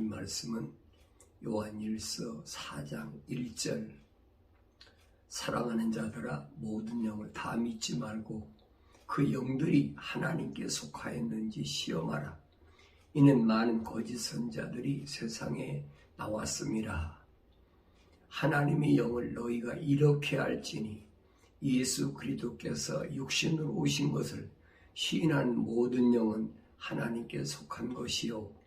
하나님 말씀은 요한일서 4장 1절 사랑하는 자들아 모든 영을 다 믿지 말고 그 영들이 하나님께 속하였는지 시험하라. 이는 많은 거짓 선자들이 세상에 나왔음이라. 하나님의 영을 너희가 이렇게 알지니 예수 그리스도께서 육신으로 오신 것을 시인하는 모든 영은 하나님께 속한 것이요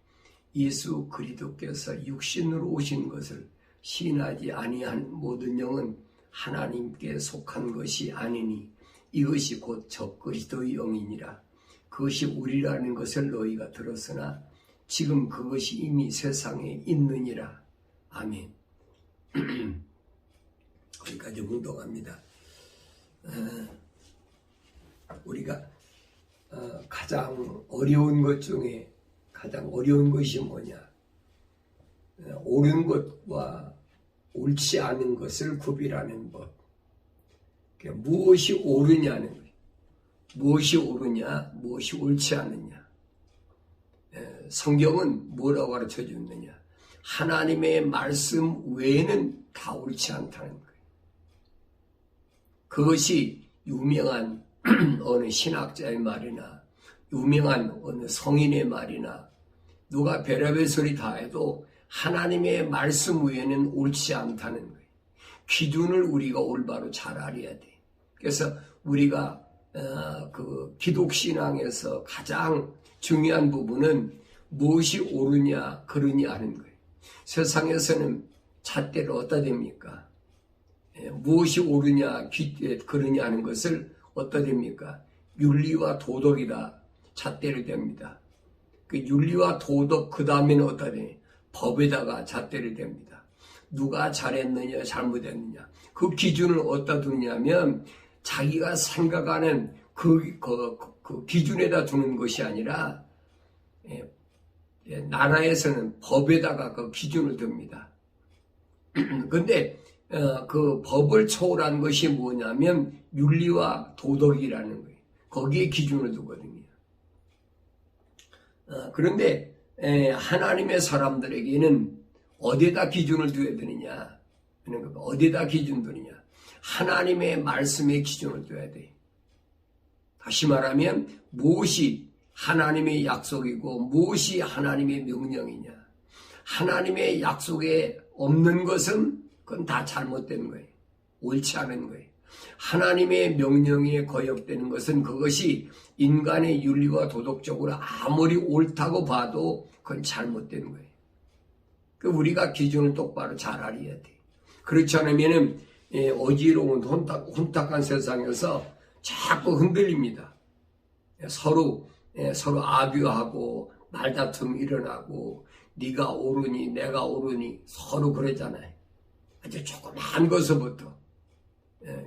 예수 그리스도께서 육신으로 오신 것을 시인하지 아니한 모든 영은 하나님께 속한 것이 아니니 이것이 곧 적그리스도의 영이니라. 그것이 우리라는 것을 너희가 들었으나 지금 그것이 이미 세상에 있느니라. 아멘. 거기까지 묵독합니다. 우리가 가장 어려운 것 중에 가장 어려운 것이 뭐냐? 옳은 것과 옳지 않은 것을 구별하는 법. 무엇이 옳으냐는 거예요. 무엇이 옳으냐, 무엇이 옳지 않느냐. 성경은 뭐라고 가르쳐 주느냐? 하나님의 말씀 외에는 다 옳지 않다는 거예요. 그것이 유명한 어느 신학자의 말이나 유명한 어느 성인의 말이나 누가 별의별 소리 다 해도 하나님의 말씀 외에는 옳지 않다는 거예요. 기준을 우리가 올바로 잘 알아야 돼. 그래서 우리가 그 기독신앙에서 가장 중요한 부분은 무엇이 옳으냐 그르냐 하는 거예요. 세상에서는 잣대를 어디다 댑니까? 무엇이 옳으냐 그르냐 하는 것을 어디다 댑니까? 윤리와 도덕이다 잣대를 댑니다. 그 윤리와 도덕 그 다음에는 어디다 대? 법에다가 잣대를 댑니다. 누가 잘했느냐 잘못했느냐 그 기준을 어디다 두냐면 자기가 생각하는 그 기준에다 두는 것이 아니라 나라에서는 법에다가 그 기준을 둡니다. 그런데 그 법을 초월한 것이 뭐냐면 윤리와 도덕이라는 거예요. 거기에 기준을 두거든요. 그런데 하나님의 사람들에게는 어디에다 기준을 둬야 되느냐? 어디에다 기준 두느냐? 하나님의 말씀에 기준을 둬야 돼. 다시 말하면 무엇이 하나님의 약속이고 무엇이 하나님의 명령이냐? 하나님의 약속에 없는 것은 그건 다 잘못된 거예요. 옳지 않은 거예요. 하나님의 명령에 거역되는 것은 그것이 인간의 윤리와 도덕적으로 아무리 옳다고 봐도 그건 잘못된 거예요. 우리가 기준을 똑바로 잘 알아야 돼. 그렇지 않으면 어지러운 혼탁한 세상에서 자꾸 흔들립니다. 서로 아뷰하고 말다툼 일어나고 네가 옳으니 내가 옳으니 서로 그러잖아요. 아주 조그마한 것부터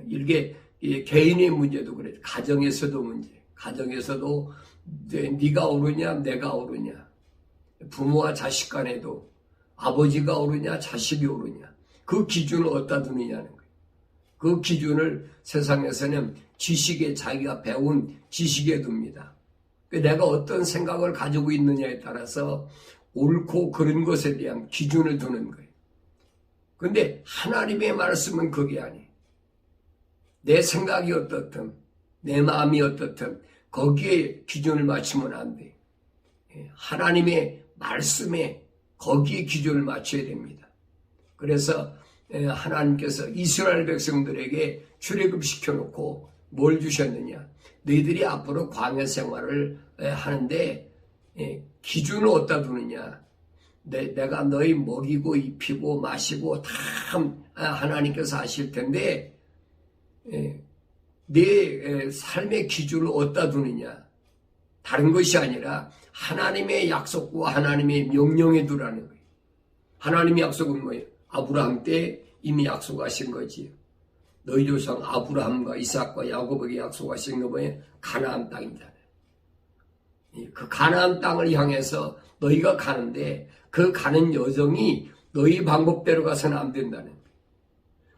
이렇게 개인의 문제도 그래. 가정에서도 문제. 가정에서도 네가 옳으냐 내가 옳으냐. 부모와 자식 간에도 아버지가 옳으냐 자식이 옳으냐. 그 기준을 어디다 두느냐는 거예요. 그 기준을 세상에서는 지식에 자기가 배운 지식에 둡니다. 내가 어떤 생각을 가지고 있느냐에 따라서 옳고 그른 것에 대한 기준을 두는 거예요. 그런데 하나님의 말씀은 그게 아니에요. 내 생각이 어떻든 내 마음이 어떻든 거기에 기준을 맞추면 안 돼. 하나님의 말씀에 거기에 기준을 맞춰야 됩니다. 그래서 하나님께서 이스라엘 백성들에게 출애굽시켜놓고 뭘 주셨느냐. 너희들이 앞으로 광야 생활을 하는데 기준을 어디다 두느냐. 내가 너희 먹이고 입히고 마시고 다 하나님께서 하실 텐데 내 삶의 기준을 어디다 두느냐. 다른 것이 아니라 하나님의 약속과 하나님의 명령에 두라는 거예요. 하나님의 약속은 뭐예요? 아브라함 때 이미 약속하신 거지. 너희 조상 아브라함과 이삭과 야곱에게 약속하신 거 뭐예요? 가나안 땅이잖아요. 그 가나안 땅을 향해서 너희가 가는데 그 가는 여정이 너희 방법대로 가서는 안 된다는 거예요.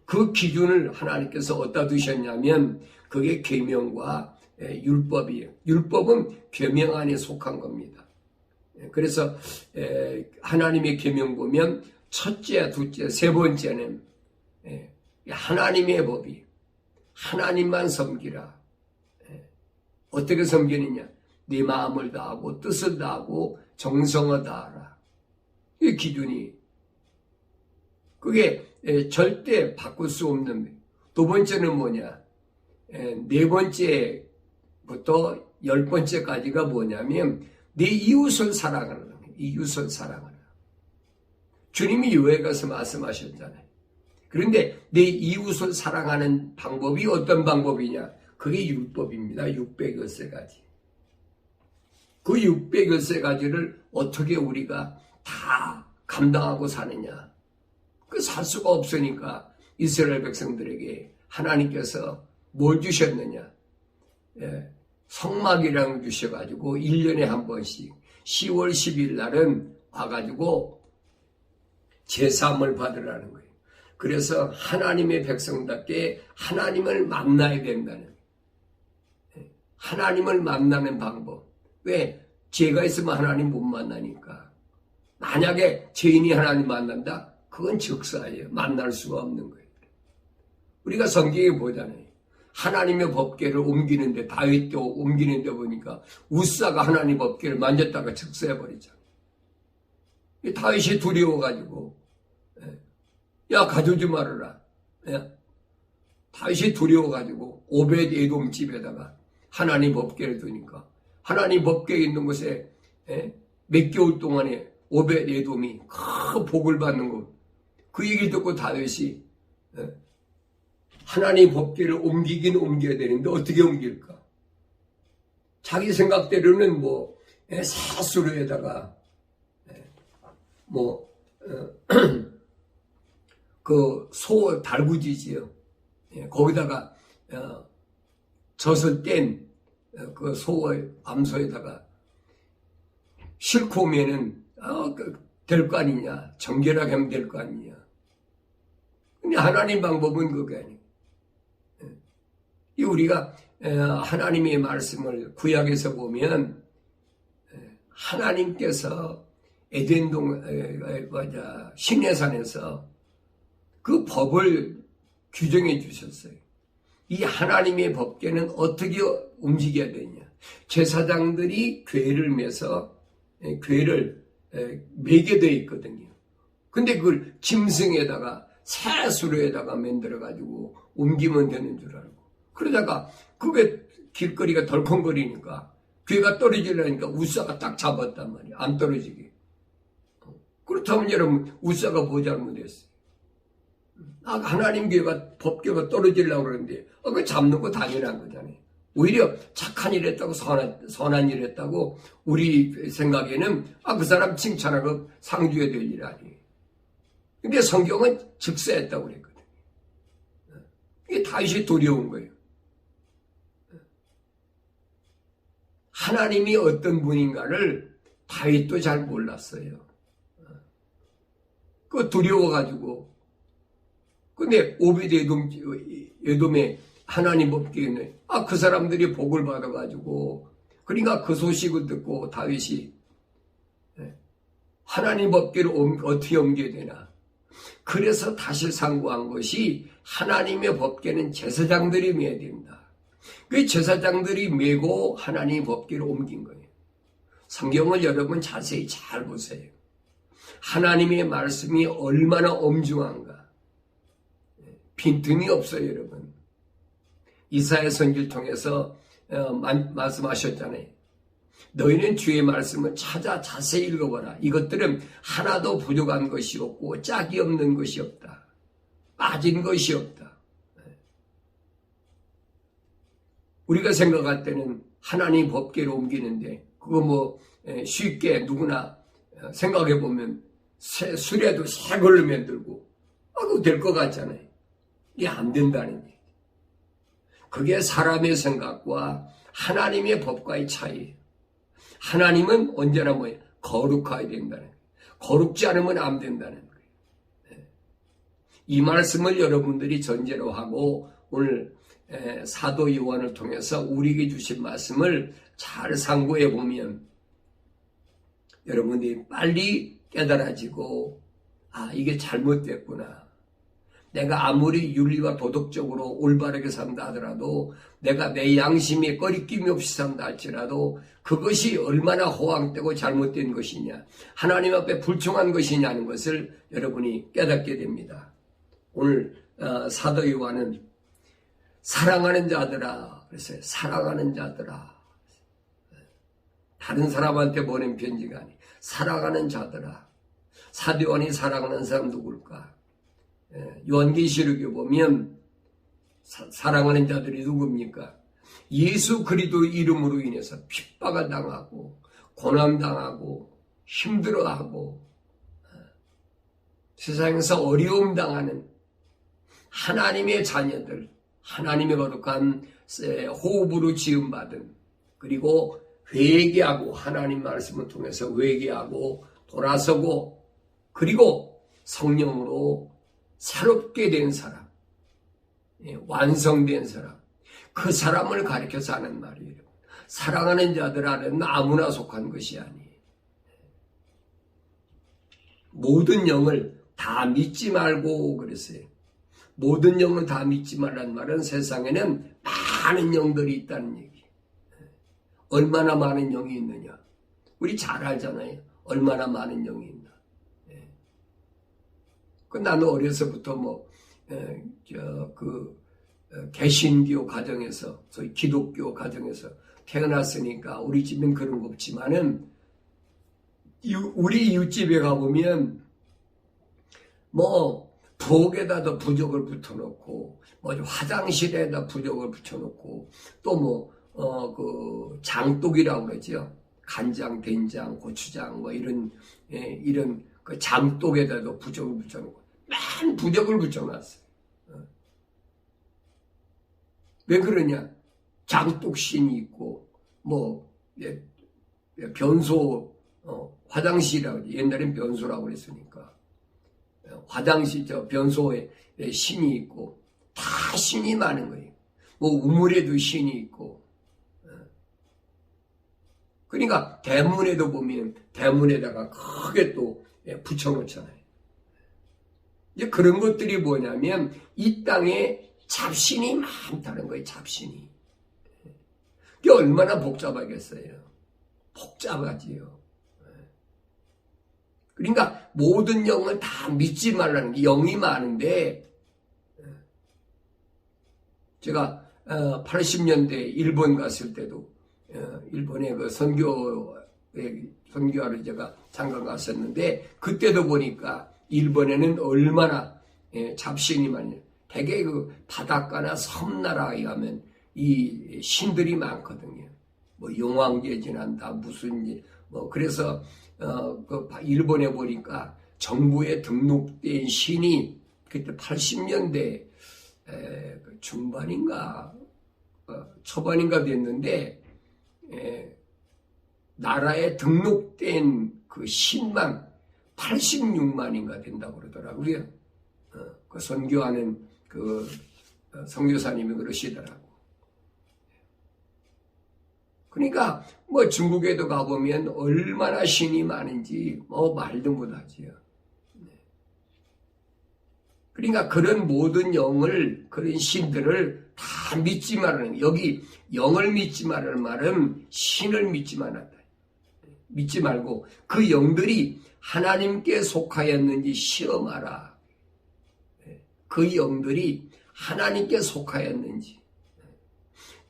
그 기준을 하나님께서 어디다 두셨냐면 그게 계명과 율법이에요. 율법은 계명 안에 속한 겁니다. 그래서 하나님의 계명 보면 첫째, 둘째, 세 번째는 하나님의 법이 하나님만 섬기라. 어떻게 섬기느냐? 네 마음을 다하고 뜻을 다하고 정성을 다하라. 이 기준이 그게 절대 바꿀 수 없는. 두 번째는 뭐냐? 네 번째부터 10번째까지가 뭐냐면 네 이웃을 사랑하라. 이웃을 사랑하라. 주님이 요에 가서 말씀하셨잖아요. 그런데 내 이웃을 사랑하는 방법이 어떤 방법이냐? 그게 율법입니다. 600여세 가지. 그 600여세 가지를 어떻게 우리가 다 감당하고 사느냐? 그 살 수가 없으니까 이스라엘 백성들에게 하나님께서 뭘 주셨느냐? 성막이라는 걸 주셔가지고 1년에 한 번씩 10월 10일 날은 와가지고 제사함을 받으라는 거예요. 그래서 하나님의 백성답게 하나님을 만나야 된다는, 하나님을 만나는 방법. 왜? 죄가 있으면 하나님 못 만나니까. 만약에 죄인이 하나님 만난다? 그건 즉사예요. 만날 수가 없는 거예요. 우리가 성경에 보잖아요. 하나님의 법궤를 옮기는데, 다윗도 옮기는데 보니까 우사가 하나님 법궤를 만졌다가 즉사해버리잖아요. 다윗이 두려워가지고 야 가져오지 말아라. 다윗이 두려워가지고 오벳 에돔 집에다가 하나님 법궤를 두니까 하나님 법궤 있는 곳에 몇 개월 동안에 오벳 에돔이 큰 복을 받는 것, 그 얘기를 듣고 다윗이 하나님 법궤를 옮기긴 옮겨야 되는데 어떻게 옮길까? 자기 생각대로는 사수로에다가 그 소 달구지지요. 거기다가 젖을 뗀 그 소의 암소에다가 싣고 오면은 될 거 아니냐. 정결하게 하면 될 거 아니냐. 근데 하나님 방법은 그게 아니에요. 우리가 하나님의 말씀을 구약에서 보면 하나님께서 에덴동 시내산에서 그 법을 규정해 주셨어요. 이 하나님의 법궤는 어떻게 움직여야 되냐. 제사장들이 궤를 매서 궤를 매게 되어 있거든요. 근데 그걸 짐승에다가 새수로에다가 만들어가지고 옮기면 되는 줄 알고, 그러다가 그게 길거리가 덜컹거리니까 궤가 떨어지려니까 우사가 딱 잡았단 말이에요. 안 떨어지게. 그렇다면 여러분, 우사가 뭐 잘못했어요? 하나님 궤가 법궤가 떨어지려고 그러는데 그거 잡는 거 당연한 거잖아요. 오히려 착한 일 했다고 선한 일 했다고 우리 생각에는 그 사람 칭찬하고 상주해야 될 일 아니에요. 근데 성경은 즉사했다고 그랬거든요. 이게 다윗이 두려운 거예요. 하나님이 어떤 분인가를 다윗도 잘 몰랐어요. 그 두려워가지고. 근데 오벳 에돔의 하나님 법궤는 그 사람들이 복을 받아가지고, 그러니까 그 소식을 듣고 다윗이 하나님 법궤를 어떻게 옮겨야 되나. 그래서 다시 상고한 것이 하나님의 법궤는 제사장들이 매야 된다. 그 제사장들이 메고 하나님 법궤를 옮긴 거예요. 성경을 여러분 자세히 잘 보세요. 하나님의 말씀이 얼마나 엄중한가. 빈틈이 없어요, 여러분. 이사야 선지를 통해서 말씀하셨잖아요. 너희는 주의 말씀을 찾아 자세히 읽어보라. 이것들은 하나도 부족한 것이 없고 짝이 없는 것이 없다. 빠진 것이 없다. 우리가 생각할 때는 하나님 법궤를 옮기는데 그거 쉽게 누구나 생각해보면 수레도 새 걸로 만들고 그거 될 것 같잖아요. 이게 안 된다는 얘기. 그게 사람의 생각과 하나님의 법과의 차이예요. 하나님은 언제나 거룩해야 된다는 거예요. 거룩지 않으면 안 된다는 거예요. 이 말씀을 여러분들이 전제로 하고 오늘 사도 요한을 통해서 우리에게 주신 말씀을 잘 상고해 보면 여러분들이 빨리 깨달아지고 이게 잘못됐구나. 내가 아무리 윤리와 도덕적으로 올바르게 산다 하더라도 내가 내 양심에 꺼리낌이 없이 산다 할지라도 그것이 얼마나 허황되고 잘못된 것이냐, 하나님 앞에 불충한 것이냐는 것을 여러분이 깨닫게 됩니다. 오늘 사도 요한은 사랑하는 자들아 그랬어요. 사랑하는 자들아. 다른 사람한테 보낸 편지가 아니 사랑하는 자들아. 사도 요한이 사랑하는 사람 누굴까? 요한계시록에 보면 사랑하는 자들이 누굽니까? 예수 그리스도 이름으로 인해서 핍박을 당하고 고난당하고 힘들어하고 세상에서 어려움 당하는 하나님의 자녀들, 하나님의 거룩한 호흡으로 지음받은, 그리고 회개하고 하나님 말씀을 통해서 회개하고 돌아서고 그리고 성령으로 새롭게 된 사람, 완성된 사람, 그 사람을 가리켜서 하는 말이에요. 사랑하는 자들은 아무나 속한 것이 아니에요. 모든 영을 다 믿지 말고 그랬어요. 모든 영을 다 믿지 말라는 말은 세상에는 많은 영들이 있다는 얘기예요. 얼마나 많은 영이 있느냐? 우리 잘 알잖아요. 얼마나 많은 영이 있나. 나는 어려서부터 개신교 가정에서, 소위 기독교 가정에서 태어났으니까 우리 집은 그런 거 없지만은 우리 이웃집에 가보면 부엌에다도 부적을 붙여놓고 화장실에다 부적을 붙여놓고 또 장독이라고 그러죠. 간장, 된장, 고추장 이런 그 장독에다도 부적을 붙여놓고 많은 부적을 붙여놨어요. 왜 그러냐? 장독신이 있고 변소 화장실이라고 옛날엔 변소라고 그랬으니까 화장실 변소에 신이 있고 다 신이 많은 거예요. 우물에도 신이 있고 그러니까 대문에도 보면 대문에다가 크게 또 붙여놓잖아요. 이제 그런 것들이 뭐냐면 이 땅에 잡신이 많다는 거예요. 잡신이. 이게 얼마나 복잡하겠어요. 복잡하지요. 그러니까 모든 영을 다 믿지 말라는 게, 영이 많은데 제가 80년대 일본 갔을 때도 일본에 그 선교하러 제가 잠깐 갔었는데 그때도 보니까 일본에는 얼마나 잡신이 많이, 되게 그 바닷가나 섬나라에 가면 이 신들이 많거든요. 용왕제 지난다 무슨 그래서 그 일본에 보니까 정부에 등록된 신이 그때 80년대 중반인가 초반인가 됐는데 나라에 등록된 그 신만 86만인가 된다고 그러더라고요. 그 선교하는 그 선교사님이 그러시더라고. 그러니까 중국에도 가보면 얼마나 신이 많은지 말도 못하지요. 그러니까 그런 모든 영을, 그런 신들을 다 믿지 말라는, 여기 영을 믿지 말라는 말은 신을 믿지 말았다. 믿지 말고 그 영들이 하나님께 속하였는지 시험하라. 그 영들이 하나님께 속하였는지.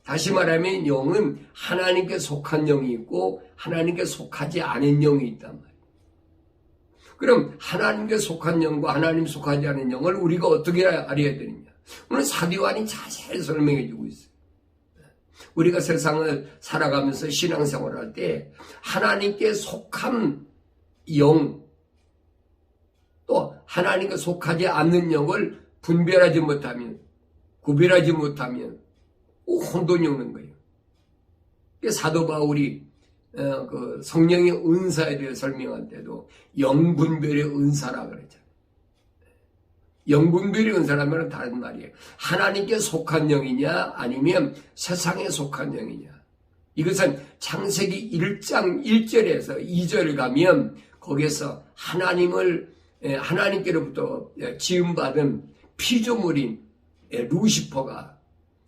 다시 말하면 영은 하나님께 속한 영이 있고 하나님께 속하지 않은 영이 있단 말이에요. 그럼 하나님께 속한 영과 하나님 속하지 않은 영을 우리가 어떻게 알아야 되느냐? 오늘 사도 요한이 자세히 설명해 주고 있어요. 우리가 세상을 살아가면서 신앙생활을 할 때 하나님께 속한 영, 또 하나님께 속하지 않는 영을 분별하지 못하면, 구별하지 못하면 혼돈이 오는 거예요. 사도 바울이 그 성령의 은사에 대해 설명할 때도 영분별의 은사라 그랬잖아요. 영분별의 은사라면 다른 말이에요. 하나님께 속한 영이냐 아니면 세상에 속한 영이냐. 이것은 창세기 1장 1절에서 2절을 가면 거기에서 하나님께로부터 지음받은 피조물인 루시퍼가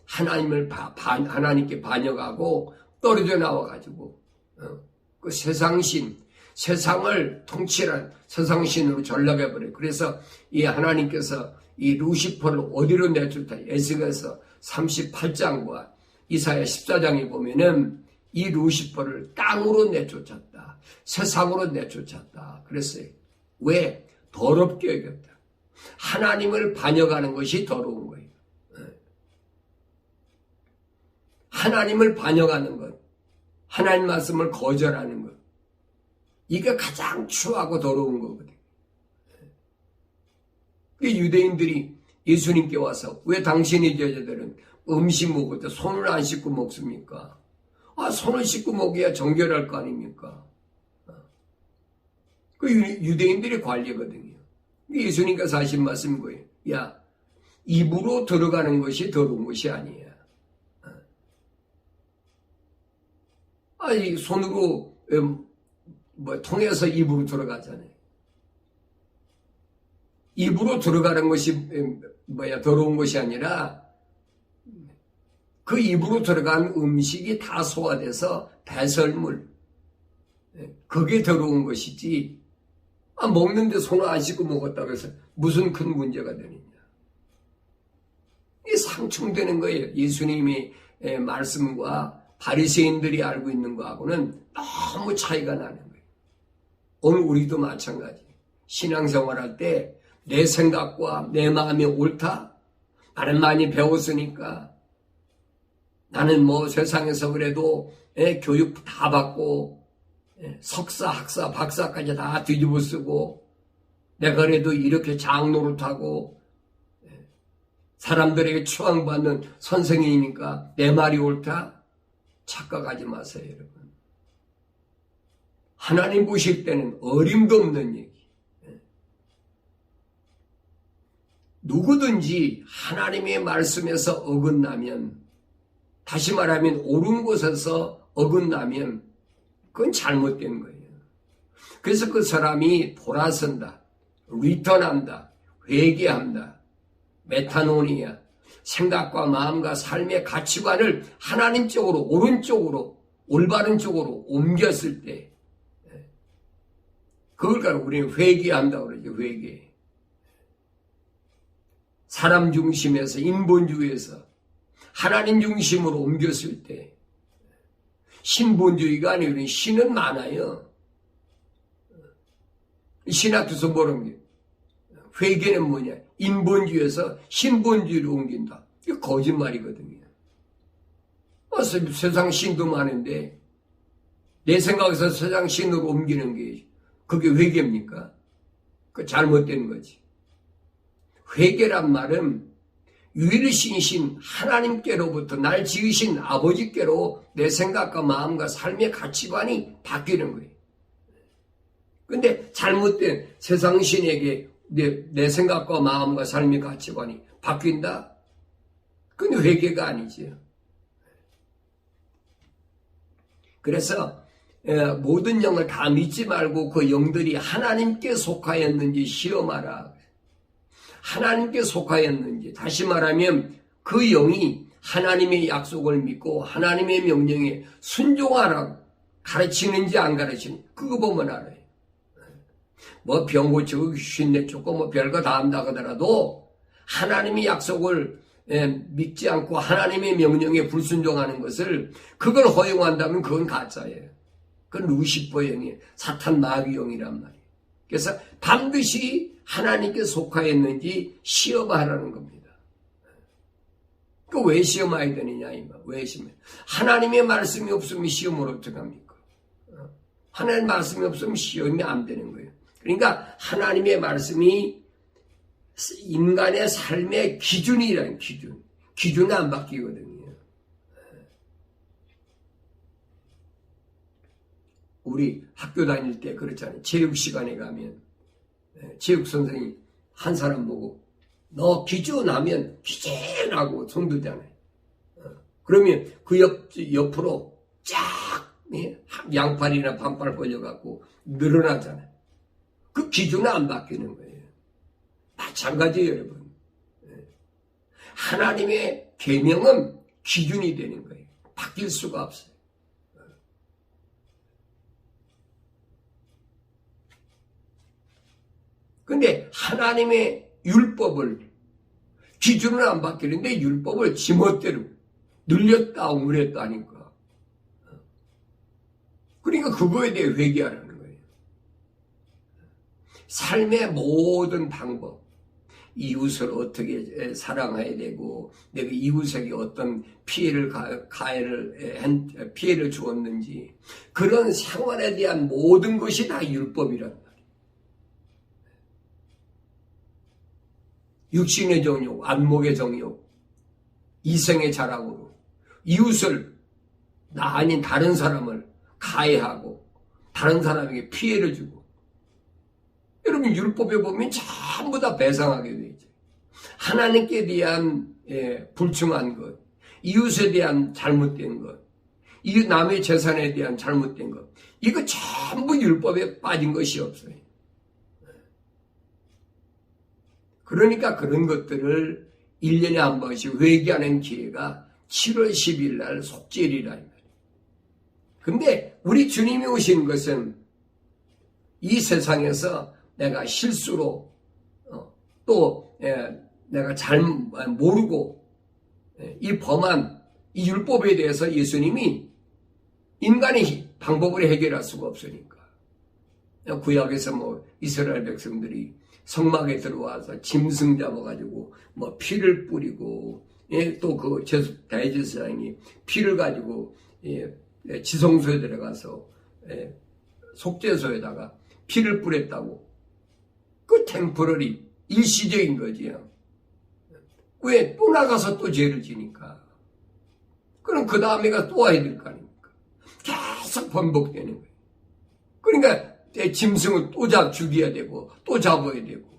하나님께 반역하고 떨어져 나와가지고 그 세상을 통치한 세상신으로 전락해버려요. 그래서 이 하나님께서 이 루시퍼를 어디로 내쫓다? 에스겔서 38장과 이사야 14장에 보면은 이 루시퍼를 땅으로 내쫓았다. 세상으로 내쫓았다. 그랬어요. 왜? 더럽게 여겼다. 하나님을 반역하는 것이 더러운 거예요. 하나님을 반역하는 것, 하나님 말씀을 거절하는 것, 이게 가장 추하고 더러운 거거든요. 유대인들이 예수님께 와서 왜 당신의 제자들은 음식 먹을 때 손을 안 씻고 먹습니까? 손을 씻고 먹어야 정결할 거 아닙니까? 그 유대인들의 관례거든요. 예수님께서 하신 말씀인 거예요. 야, 입으로 들어가는 것이 더러운 것이 아니야. 이 손으로 통해서 입으로 들어가잖아요. 입으로 들어가는 것이 더러운 것이 아니라 그 입으로 들어간 음식이 다 소화돼서 배설물, 그게 더러운 것이지, 먹는데 손을 안 씻고 먹었다고 해서 무슨 큰 문제가 되느냐. 이게 상충되는 거예요. 예수님의 말씀과 바리새인들이 알고 있는 거하고는 너무 차이가 나는 거예요. 오늘 우리도 마찬가지. 신앙생활할 때 내 생각과 내 마음이 옳다? 나는 많이 배웠으니까, 나는 세상에서 그래도 교육 다 받고 석사, 학사, 박사까지 다 뒤집어 쓰고, 내가 그래도 이렇게 장노릇하고 사람들에게 추앙받는 선생이니까 내 말이 옳다? 착각하지 마세요, 여러분. 하나님 보실 때는 어림도 없는 얘기. 누구든지 하나님의 말씀에서 어긋나면, 다시 말하면 옳은 곳에서 어긋나면 그건 잘못된 거예요. 그래서 그 사람이 돌아선다, 리턴한다, 회개한다, 메타노니아, 생각과 마음과 삶의 가치관을 하나님 쪽으로, 오른쪽으로, 올바른 쪽으로 옮겼을 때, 그걸 가지고 우리는 회개한다고 그러죠. 회개. 사람 중심에서, 인본주의에서 하나님 중심으로 옮겼을 때, 신본주의가 아니고 신은 많아요. 신학에서 뭐라는 게, 회개는 뭐냐? 인본주의에서 신본주의로 옮긴다. 이게 거짓말이거든요. 세상 신도 많은데 내 생각에서 세상 신으로 옮기는 게 그게 회개입니까? 그 잘못된 거지. 회개란 말은 유일신 신 하나님께로부터 날 지으신 아버지께로 내 생각과 마음과 삶의 가치관이 바뀌는 거예요. 근데 잘못된 세상 신에게 내 생각과 마음과 삶의 가치관이 바뀐다? 그건 회개가 아니죠. 그래서 모든 영을 다 믿지 말고 그 영들이 하나님께 속하였는지 시험하라. 하나님께 속하였는지, 다시 말하면 그 영이 하나님의 약속을 믿고 하나님의 명령에 순종하라고 가르치는지 안 가르치는지 그거 보면 알아요. 병 고치고 쉰내 쫓고 별거 다 한다 하더라도 하나님의 약속을 믿지 않고 하나님의 명령에 불순종하는 것을, 그걸 허용한다면 그건 가짜예요. 그건 루시퍼 영이에요. 사탄 마귀 영이란 말이에요. 그래서 반드시 하나님께 속하였는지 시험하라는 겁니다. 그 왜 시험해야 되느냐, 왜 시험해? 하나님의 말씀이 없으면 시험을 어떻게 합니까? 하나님의 말씀이 없으면 시험이 안 되는 거예요. 그러니까 하나님의 말씀이 인간의 삶의 기준이라는 기준이 안 바뀌거든요. 우리 학교 다닐 때 그렇잖아요. 체육 시간에 가면 체육 선생님 한 사람 보고 너 기준 하면 기준하고 손 들잖아요. 그러면 그 옆으로 쫙 양팔이나 반팔 벌려갖고 늘어나잖아요. 그 기준은 안 바뀌는 거예요. 마찬가지예요, 여러분. 하나님의 계명은 기준이 되는 거예요. 바뀔 수가 없어요. 근데 하나님의 율법을 기준은 안 바뀌는데 율법을 지멋대로 늘렸다 옹물했다 하니까, 그러니까 그거에 대해 회개하라는 거예요. 삶의 모든 방법, 이웃을 어떻게 사랑해야 되고, 내가 이웃에게 어떤 피해를 피해를 주었는지, 그런 생활에 대한 모든 것이 다 율법이란 말이에요. 육신의 정욕, 안목의 정욕, 이성의 자랑으로 이웃을, 나 아닌 다른 사람을 가해하고 다른 사람에게 피해를 주고, 여러분 율법에 보면 전부 다 배상하게 돼 있죠. 하나님께 대한 불충한 것, 이웃에 대한 잘못된 것, 이 남의 재산에 대한 잘못된 것, 이거 전부 율법에 빠진 것이 없어요. 그러니까 그런 것들을 1년에 한 번씩 회개하는 기회가 7월 10일 날 속죄일이라 말이에요. 근데 우리 주님이 오신 것은 이 세상에서 내가 실수로 또 내가 잘 모르고 이 범한 이 율법에 대해서 예수님이 인간의 방법으로 해결할 수가 없으니까, 구약에서 뭐 이스라엘 백성들이 성막에 들어와서 짐승 잡아가지고 뭐 피를 뿌리고, 또 그 대제사장이 피를 가지고 지성소에 들어가서 속죄소에다가 피를 뿌렸다고, 그 템포러리 일시적인 거지요. 왜? 또 나가서 또 죄를 지니까. 그럼 그 다음에가 또 와야 될 거 아닙니까? 계속 반복되는 거예요. 그러니까 짐승을 또 죽여야 되고 또 잡아야 되고.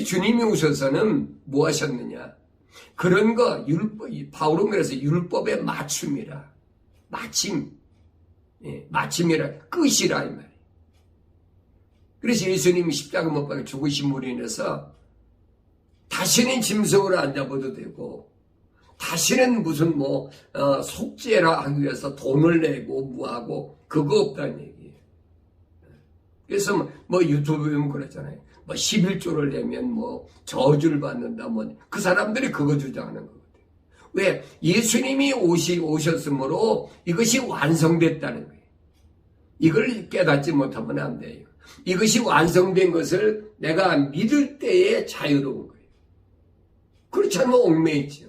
주님이 오셔서는 뭐 하셨느냐? 그런 거 바울은 그래서 율법의 맞춤이라, 마침이라, 끝이라 이 말이에요. 그래서 예수님이 십자가 못 박혀 죽으심으로 인해서 다시는 짐승으로 안 잡아도 되고, 다시는 무슨 속죄라 하기 위해서 돈을 내고 뭐하고 그거 없다는 얘기예요. 그래서 유튜브에 보면 그랬잖아요. 11조를 내면 저주를 받는다, 그 사람들이 그거 주장하는 거거든요. 왜? 예수님이 오셨으므로 이것이 완성됐다는 거예요. 이걸 깨닫지 못하면 안 돼요. 이것이 완성된 것을 내가 믿을 때에 자유로운 거예요. 그렇지 않으면 얽매이죠.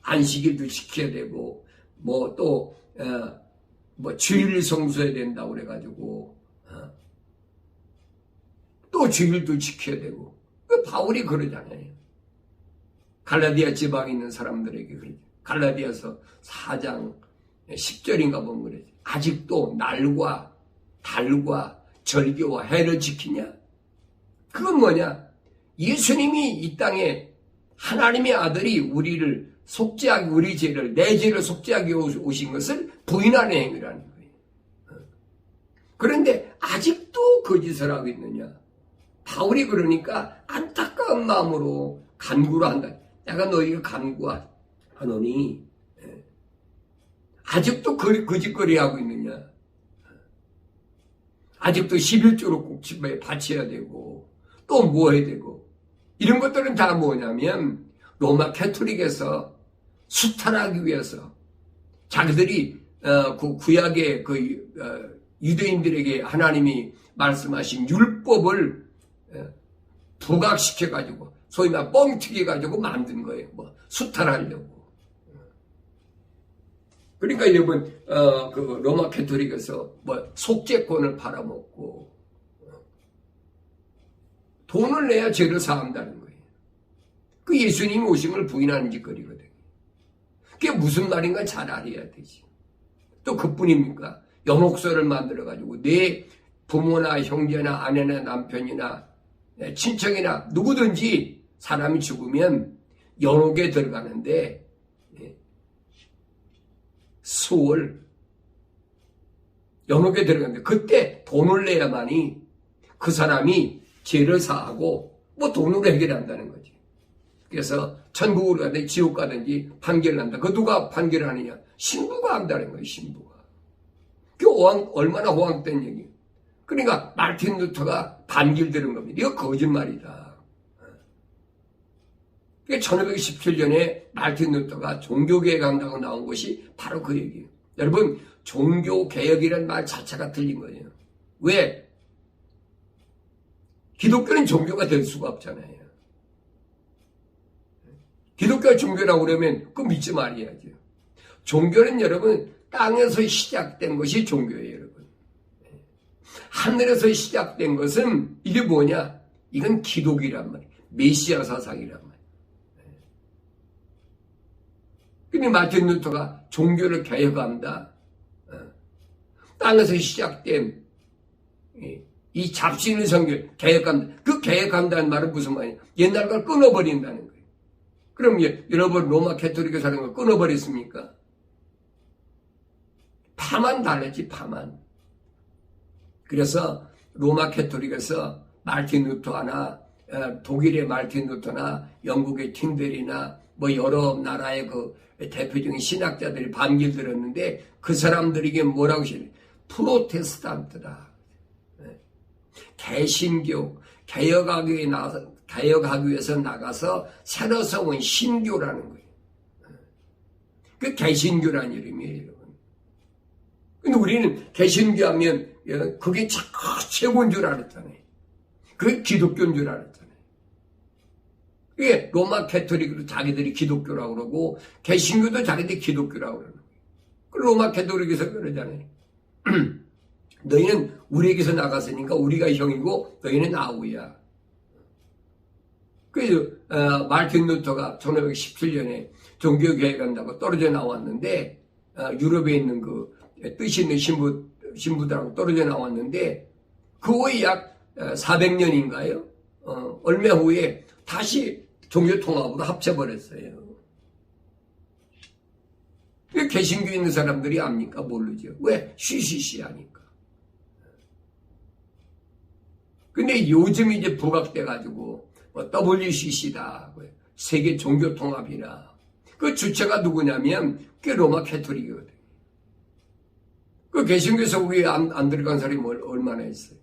안식일도 지켜야 되고, 주일 성수해야 된다고 그래가지고, 또 주일도 지켜야 되고. 바울이 그러잖아요. 갈라디아 지방에 있는 사람들에게 그러죠. 갈라디아서 4장 10절인가 보면 그러죠. 아직도 날과 달과 절기와 해를 지키냐? 그건 뭐냐? 예수님이 이 땅에 하나님의 아들이 우리를 속죄하기, 우리 죄를, 내 죄를 속죄하기 오신 것을 부인하는 행위라는 거예요. 그런데 아직도 거짓을 하고 있느냐? 바울이 그러니까 안타까운 마음으로 간구를 한다. 내가 너희가 간구하노니 아직도 거짓거리 하고 있느냐? 아직도 11조로 꼭 집에 바쳐야 되고 또 뭐 해야 되고, 이런 것들은 다 뭐냐면 로마 캐토릭에서 수탈하기 위해서 자기들이 그 구약의 유대인들에게 하나님이 말씀하신 율법을 부각시켜가지고 소위 말 뻥튀기가지고 만든 거예요. 수탈하려고. 그러니까 여러분 그 로마 캐토릭에서 속죄권을 팔아먹고 돈을 내야 죄를 사한다는 거예요. 그 예수님이 오신 걸 부인하는 짓거리거든요. 그게 무슨 말인가 잘 알아야 되지. 또 그뿐입니까? 연옥서를 만들어가지고 내 부모나 형제나 아내나 남편이나 친척이나 누구든지 사람이 죽으면 연옥에 들어가는데 수월 연옥에 들어갔는데 그때 돈을 내야만이 그 사람이 죄를 사하고 뭐 돈으로 해결한다는 거지. 그래서 천국으로 가든지 지옥 가든지 판결을 한다. 그 누가 판결하느냐? 신부가 한다는 거예요. 신부가. 그 얼마나 호황된 얘기예요. 그러니까 마르틴 루터가 반기를 들은 겁니다. 이거 거짓말이다. 1517년에 마르틴 루터가 종교개혁한다고 나온 것이 바로 그 얘기예요. 여러분, 종교개혁이라는 말 자체가 틀린 거예요. 왜? 기독교는 종교가 될 수가 없잖아요. 기독교가 종교라고 그러면 그거 믿지 말아야죠. 종교는 여러분 땅에서 시작된 것이 종교예요, 여러분. 하늘에서 시작된 것은 이게 뭐냐? 이건 기독이란 말이에요. 메시아 사상이란 말이에요. 근데 마틴 루터가 종교를 개혁한다. 땅에서 시작된 이 잡신의 성교 개혁한다. 그 개혁한다는 말은 무슨 말이냐? 옛날 걸 끊어버린다는 거예요. 그럼 여러분 로마 캐토릭에 사는 걸 끊어버렸습니까? 파만 달랬지, 파만. 그래서 로마 캐토릭에서 마르틴 루터나 독일의 마르틴 루터나 영국의 틴델이나 뭐 여러 나라의 그 대표적인 신학자들이 반기를 들었는데 그 사람들에게 뭐라고 하시냐? 프로테스탄트다. 개신교, 개혁하기 위해서 나가서 새로 세운 신교라는 거예요. 그 개신교라는 이름이에요, 여러분. 근데 우리는 개신교 하면 그게 최고인 줄 알았잖아요. 그게 기독교인 줄 알았잖아요. 그게 로마 캐토릭으로 자기들이 기독교라고 그러고 개신교도 자기들이 기독교라고 그러는 거예요. 그 로마 캐토릭에서 그러잖아요. 너희는 우리에게서 나갔으니까 우리가 형이고 너희는 아우야. 그래서 마르틴 루터가 1517년에 종교개혁한다고 떨어져 나왔는데 유럽에 있는 그 뜻이 있는 신부들하고 떨어져 나왔는데 그 후에 약 400년인가요? 얼마 후에 다시 종교통합으로 합쳐버렸어요. 개신교에 있는 사람들이 압니까? 모르죠. 왜? 쉬쉬쉬 하니까. 근데 요즘 이제 부각돼가지고 WCC다. 세계 종교통합이라. 그 주체가 누구냐면 그게 로마 캐토릭이거든요. 그 개신교에서 우리 안 들어간 사람이 얼마나 있어요.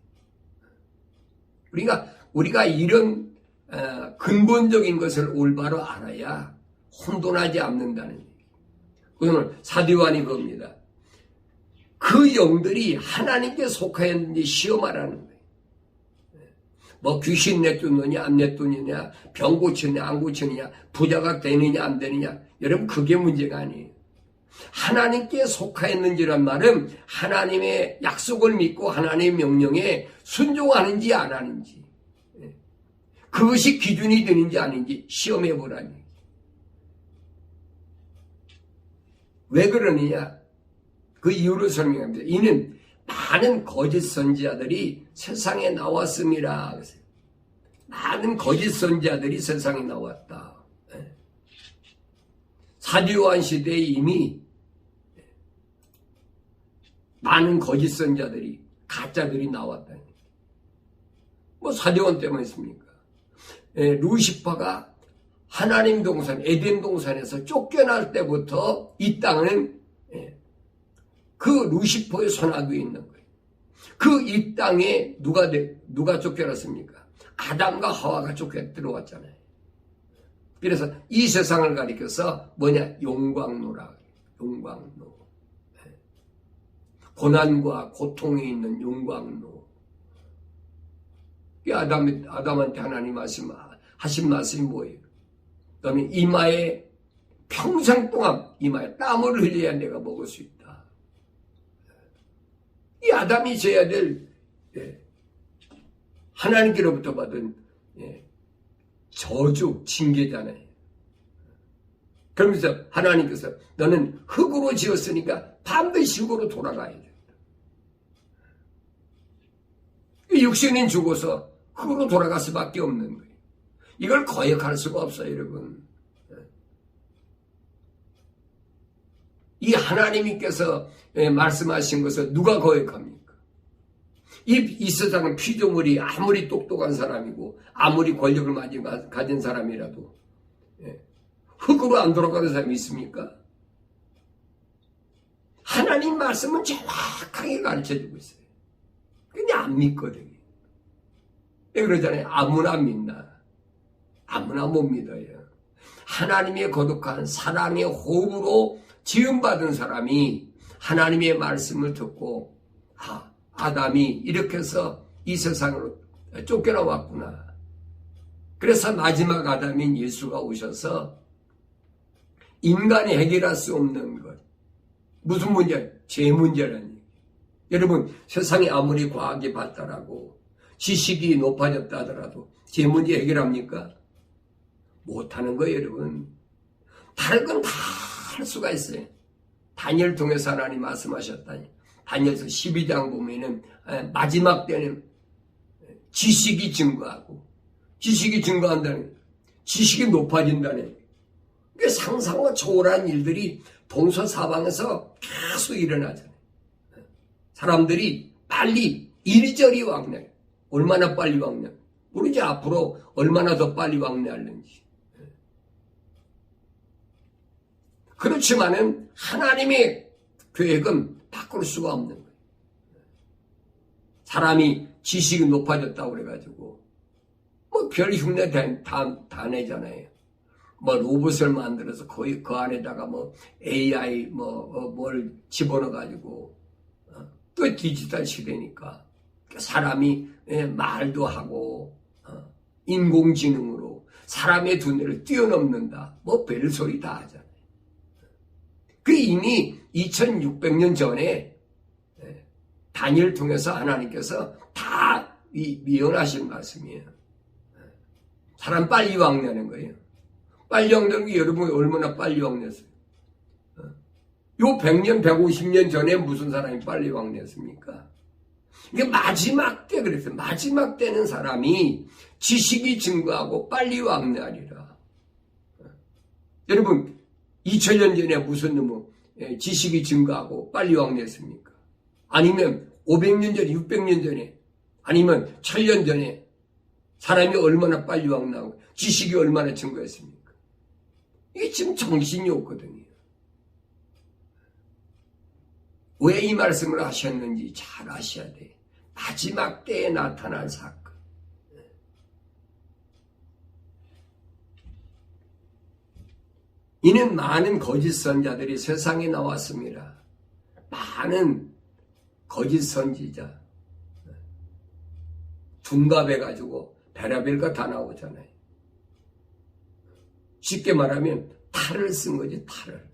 우리가 이런 근본적인 것을 올바로 알아야 혼돈하지 않는다는 얘기예요. 오늘 사도요한이 겁니다. 그 영들이 하나님께 속하였는지 시험하라는 거예요. 뭐 귀신 내쫓느냐 안 내쫓느냐, 병 고치느냐 안 고치느냐, 부자가 되느냐 안 되느냐, 여러분 그게 문제가 아니에요. 하나님께 속하였는지란 말은 하나님의 약속을 믿고 하나님의 명령에 순종하는지 안 하는지, 그것이 기준이 되는지 아닌지 시험해 보라니. 왜 그러느냐? 그 이유를 설명합니다. 이는 많은 거짓 선지자들이 세상에 나왔습니다. 많은 거짓 선지자들이 세상에 나왔다. 사도요한 시대에 이미 많은 거짓 선지자들이, 가짜들이 나왔다. 뭐 사도요한 때만 있습니까? 루시퍼가 하나님 동산, 에덴 동산에서 쫓겨날 때부터 이 땅은 그 루시퍼의 손아귀에 있는 거예요. 그 이 땅에 누가 쫓겨났습니까? 아담과 하와가 쫓겨 들어왔잖아요. 그래서 이 세상을 가리켜서 뭐냐? 용광로라. 용광로. 고난과 고통이 있는 용광로. 아담한테 하나님 하신 말씀이 뭐예요? 너는 이마에 평생 동안 이마에 땀을 흘려야 내가 먹을 수 있다. 이 아담이 져야 될 하나님께로부터 받은 저주, 징계잖아요. 그러면서 하나님께서 너는 흙으로 지었으니까 반드시 흙으로 돌아가야 된다. 육신은 죽어서 흙으로 돌아갈 수밖에 없는 거예요. 이걸 거역할 수가 없어요, 여러분. 이 이 하나님께서 말씀하신 것을 누가 거역합니까? 이 세상은 피조물이 아무리 똑똑한 사람이고 아무리 권력을 많이 가진 사람이라도 흙으로 안 돌아가는 사람이 있습니까? 하나님 말씀은 정확하게 가르쳐주고 있어요. 근데 안 믿거든요. 왜 그러잖아요. 아무나 믿나? 아무나 못 믿어요. 하나님의 거룩한 사랑의 호흡으로 지음받은 사람이 하나님의 말씀을 듣고 아담이 이렇게 해서 이 세상으로 쫓겨나왔구나. 그래서 마지막 아담인 예수가 오셔서 인간이 해결할 수 없는 것. 무슨 문제? 죄 문제라니. 여러분, 세상이 아무리 과학이 발달하고 지식이 높아졌다 하더라도 죄 문제 해결합니까? 못하는 거예요, 여러분. 다른 건 다 할 수가 있어요. 다니엘 통해서 하나님 말씀하셨다니. 다니엘서 12장 보면은 마지막 때는 지식이 증거하고 지식이 증거한다는 지식이 높아진다는 상상과 초월한 일들이 동서사방에서 계속 일어나잖아요. 사람들이 빨리 이리저리 왕래. 얼마나 빨리 왕래? 모르지 앞으로 얼마나 더 빨리 왕래하는지. 그렇지만은 하나님의 계획은 바꿀 수가 없는 거예요. 사람이 지식이 높아졌다고 그래가지고 별 흉내 다 내잖아요. 로봇을 만들어서 그 안에다가 AI 뭘 집어넣어가지고 또 디지털 시대니까 사람이 말도 하고 인공지능으로 사람의 두뇌를 뛰어넘는다. 별소리 다 하잖아요. 그 이미 2600년 전에 다니엘 통해서 하나님께서 다 미언하신 말씀이에요. 사람 빨리 왕래하는 거예요. 빨리 왕래하는 게 여러분이 얼마나 빨리 왕래했어요? 요 100년, 150년 전에 무슨 사람이 빨리 왕래했습니까? 이게 마지막 때 그랬어요. 마지막 때는 사람이 지식이 증거하고 빨리 왕래하리라. 여러분, 2000년 전에 무슨 지식이 증거하고 빨리 왕래했습니까? 아니면 500년 전에, 600년 전에, 아니면 1000년 전에 사람이 얼마나 빨리 왕래하고 지식이 얼마나 증거했습니까? 이게 지금 정신이 없거든요. 왜 이 말씀을 하셨는지 잘 아셔야 돼. 마지막 때에 나타날 사건. 이는 많은 거짓 선자들이 세상에 나왔습니다. 많은 거짓 선지자. 둔갑해가지고 별의별 거 다 나오잖아요. 쉽게 말하면 탈을 쓴 거지, 탈을.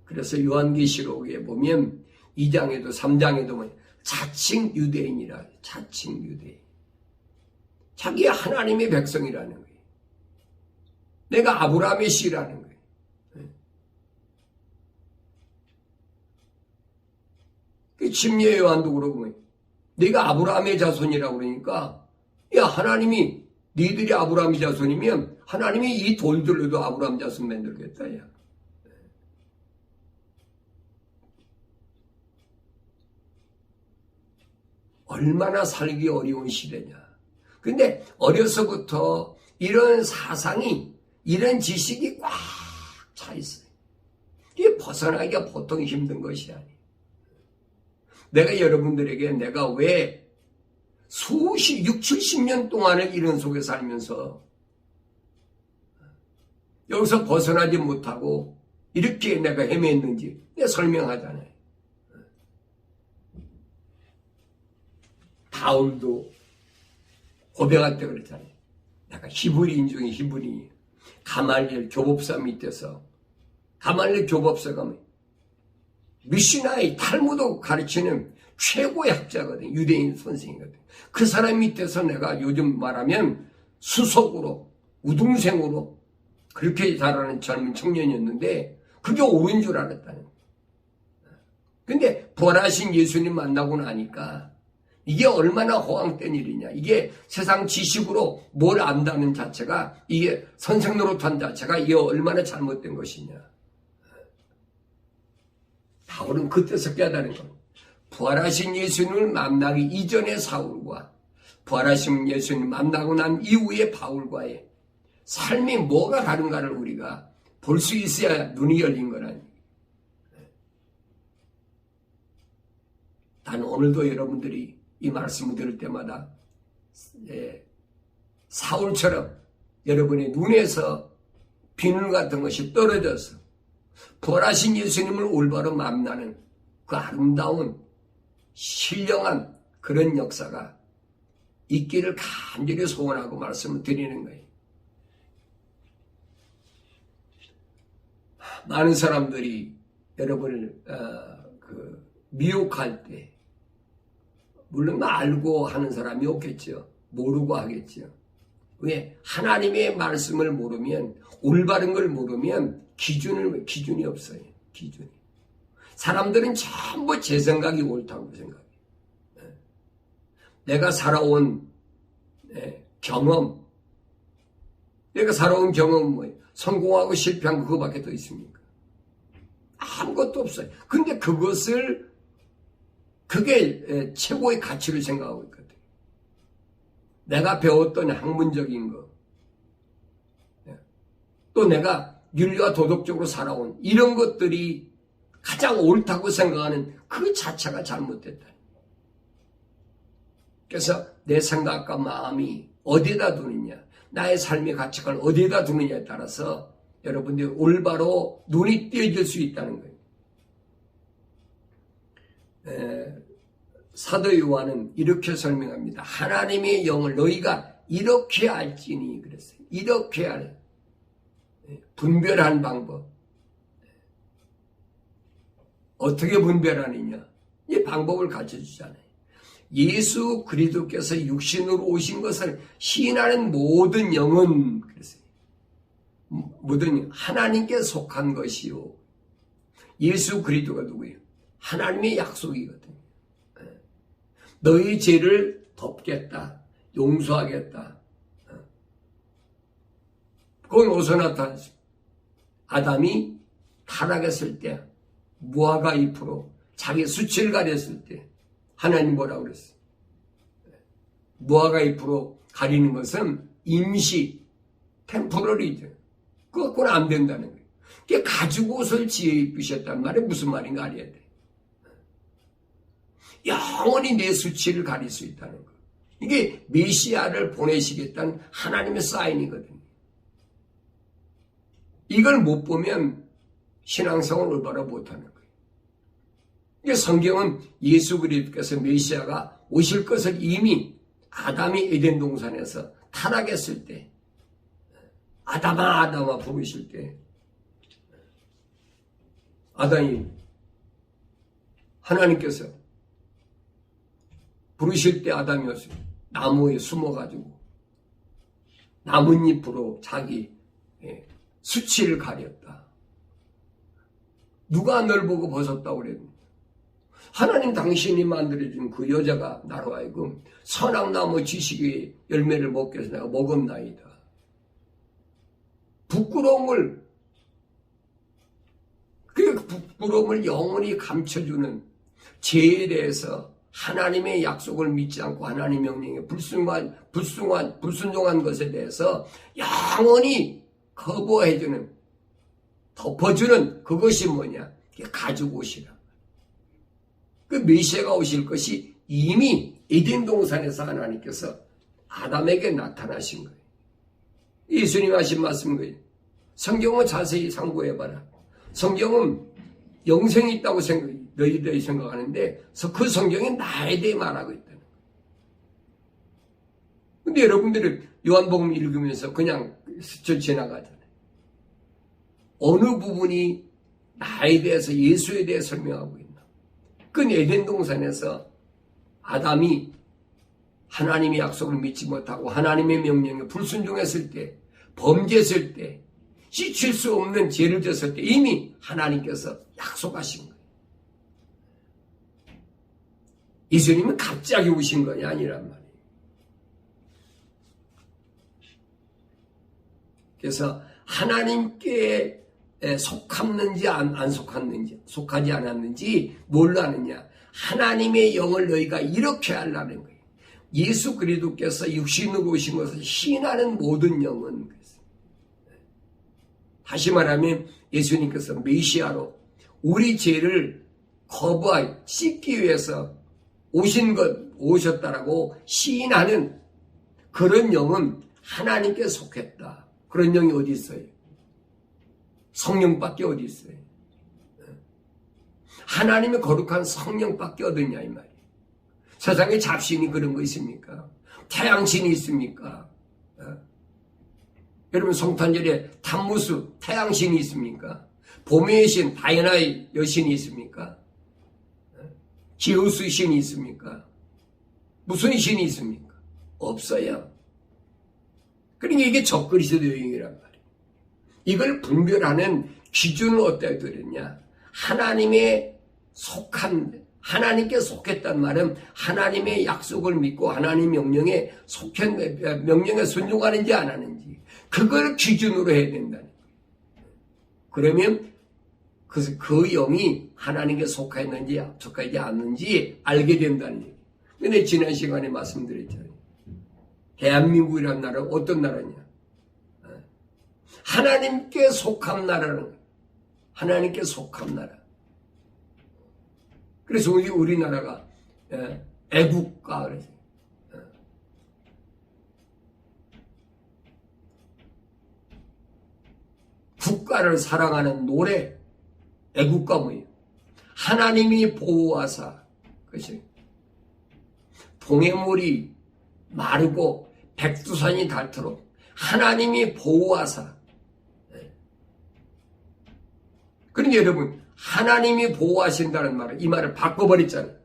그래서 요한계시록에 보면 2장에도 3장에도 자칭 유대인이라, 자칭 유대인. 자기 하나님의 백성이라는 거예요. 내가 아브라함의 씨라는 거예요. 침례 요한도 그러고 내가 아브라함의 자손이라고 그러니까 야 하나님이 니들이 아브라함의 자손이면 하나님이 이 돌들로도 아브라함 자손 만들겠다. 야. 얼마나 살기 어려운 시대냐. 근데 어려서부터 이런 사상이 이런 지식이 꽉 차 있어요. 이게 벗어나기가 보통 힘든 것이 아니에요. 내가 여러분들에게 내가 왜 60, 70년 동안을 이런 속에 살면서 여기서 벗어나지 못하고 이렇게 내가 헤맸는지 내가 설명하잖아요. 바울도 고백할 때 그랬잖아요. 내가 히브리인 중에 히브리인. 가말리엘 교법사 밑에서 가말리엘 교법사가 미시나이 탈무드 가르치는 최고의 학자거든. 유대인 선생이거든. 그 사람 밑에서 내가 요즘 말하면 수석으로 우등생으로 그렇게 자라는 젊은 청년이었는데 그게 옳은 줄 알았다는. 근데 부활하신 예수님 만나고 나니까 이게 얼마나 허황된 일이냐. 이게 세상 지식으로 뭘 안다는 자체가 이게 선생 노릇한 자체가 이게 얼마나 잘못된 것이냐. 바울은 그때서 깨달은 겁니다. 부활하신 예수님을 만나기 이전의 사울과 부활하신 예수님 만나고 난 이후의 바울과의 삶이 뭐가 다른가를 우리가 볼 수 있어야 눈이 열린 거라니. 단 오늘도 여러분들이 이 말씀을 들을 때마다 사울처럼 여러분의 눈에서 비늘 같은 것이 떨어져서 부활하신 예수님을 올바로 만나는 그 아름다운 신령한 그런 역사가 있기를 간절히 소원하고 말씀을 드리는 거예요. 많은 사람들이 여러분을 미혹할 때 물론 알고 하는 사람이 없겠죠. 모르고 하겠죠. 왜? 하나님의 말씀을 모르면, 올바른 걸 모르면 기준이 없어요. 기준이. 사람들은 전부 제 생각이 옳다고 생각해요. 내가 살아온 경험, 내가 살아온 경험은 뭐예요? 성공하고 실패한 거 그거밖에 더 있습니까? 아무것도 없어요. 근데 그게 최고의 가치를 생각하고 있거든요. 내가 배웠던 학문적인 거, 또 내가 윤리와 도덕적으로 살아온 이런 것들이 가장 옳다고 생각하는 그 자체가 잘못됐다. 그래서 내 생각과 마음이 어디에다 두느냐, 나의 삶의 가치관을 어디에다 두느냐에 따라서 여러분들이 올바로 눈이 띄어질 수 있다는 거예요. 사도 요한은 이렇게 설명합니다. 하나님의 영을 너희가 이렇게 알지니 그랬어요. 이렇게 알 분별한 방법. 어떻게 분별하느냐? 이 방법을 가르쳐주잖아요. 예수 그리스도께서 육신으로 오신 것을 시인하는 모든 영은 그랬어요. 모든 하나님께 속한 것이요. 예수 그리스도가 누구예요? 하나님의 약속이거든요. 너희 죄를 덮겠다. 용서하겠다. 그건 어디서 나타났습니까? 아담이 타락했을 때 무화과 잎으로 자기 수치를 가렸을 때 하나님 뭐라고 그랬어요? 무화과 잎으로 가리는 것은 임시, 템포러리죠. 그건 안 된다는 거예요. 그게 가죽 옷을 지어 입으셨단 말이 무슨 말인가 알아야 돼. 영원히 내 수치를 가릴 수 있다는 거. 이게 메시아를 보내시겠다는 하나님의 사인이거든요. 이걸 못 보면 신앙생활을 올바로 못하는 거예요. 이게 성경은 예수 그리스도께서 메시아가 오실 것을 이미 아담이 에덴 동산에서 타락했을 때, 아담아 부르실 때, 아담이 하나님께서 부르실 때 아담이었어요. 나무에 숨어가지고 나뭇잎으로 자기 수치를 가렸다. 누가 널 보고 벗었다고 그랬는데 하나님 당신이 만들어준 그 여자가 나로 하여금 선악나무 지식의 열매를 먹게 해서 내가 먹었나이다. 부끄러움을 영원히 감춰주는 죄에 대해서 하나님의 약속을 믿지 않고 하나님의 명령에 불순종한 것에 대해서 영원히 거부해주는, 덮어주는 그것이 뭐냐? 그게 가죽 옷이라. 그 메시아가 오실 것이 이미 에덴 동산에서 하나님께서 아담에게 나타나신 거예요. 예수님 하신 말씀인 거예요. 성경은 자세히 상고해봐라. 성경은 영생이 있다고 너희들이 생각하는데 그 성경이 나에 대해 말하고 있다는 거예요. 근데 여러분들은 요한복음 읽으면서 그냥 스쳐 지나가잖아요. 어느 부분이 나에 대해서 예수에 대해 설명하고 있나? 그 에덴 동산에서 아담이 하나님의 약속을 믿지 못하고 하나님의 명령에 불순종했을 때, 범죄했을 때, 씻을 수 없는 죄를 졌을 때 이미 하나님께서 약속하신 거예요. 예수님은 갑자기 오신 것이 아니란 말이에요. 그래서 하나님께 속했는지 안 속했는지, 속하지 않았는지 뭘로 아느냐? 하나님의 영을 너희가 이렇게 하려는 거예요. 예수 그리스도께서 육신으로 오신 것을 시인하는 모든 영은, 다시 말하면 예수님께서 메시아로 우리 죄를 거부하여 씻기 위해서 오셨다라고 시인하는 그런 영은 하나님께 속했다. 그런 영이 어디 있어요? 성령밖에 어디 있어요? 하나님의 거룩한 성령밖에 어딨냐 이 말이에요. 세상에 잡신이 그런 거 있습니까? 태양신이 있습니까? 여러분 성탄절에 탄무수 태양신이 있습니까? 봄의 신 다이아나의 여신이 있습니까? 지우스 신이 있습니까? 무슨 신이 있습니까? 없어요. 그러니까 이게 적그리스도 여행이란 말이에요. 이걸 분별하는 기준은 어떻게 들었냐? 하나님께 속했단 말은 하나님의 약속을 믿고 하나님 명령에 순종하는지 안 하는지 그걸 기준으로 해야 된다는 거예요. 그러면 그 영이 하나님께 속했는지 속하지 않는지 알게 된다는 얘기예요. 근데 지난 시간에 말씀드렸잖아요. 대한민국이라는 나라는 어떤 나라냐? 하나님께 속한 나라는 거예요. 하나님께 속한 나라. 그래서 우리나라가 애국가 그래서 국가를 사랑하는 노래 애국가 뭐예요? 하나님이 보호하사 그것이 동해물이 마르고 백두산이 닳도록 하나님이 보호하사. 그러니까 여러분 하나님이 보호하신다는 말은 이 말을 바꿔버렸잖아요.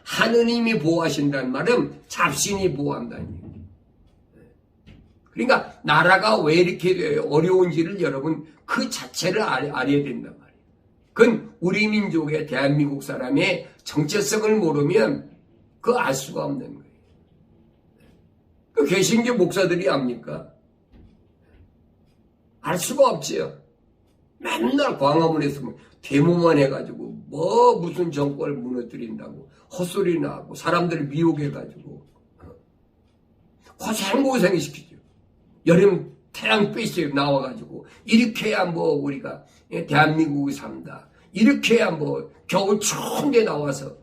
하느님이 보호하신다는 말은 잡신이 보호한다는 얘기예요. 그러니까 나라가 왜 이렇게 어려운지를 여러분 그 자체를 알아야 된단 말이에요. 그건 우리 민족의 대한민국 사람의 정체성을 모르면 그거 알 수가 없는 거예요. 그 개신교 목사들이 압니까? 알 수가 없지요. 맨날 광화문에서 데모만 해가지고 무슨 정권을 무너뜨린다고 헛소리나 하고 사람들을 미혹해가지고 고생시키죠. 여름 태양빛이 나와가지고 이렇게 해야 우리가 대한민국이 산다. 이렇게 해야 겨울 추운 데 나와서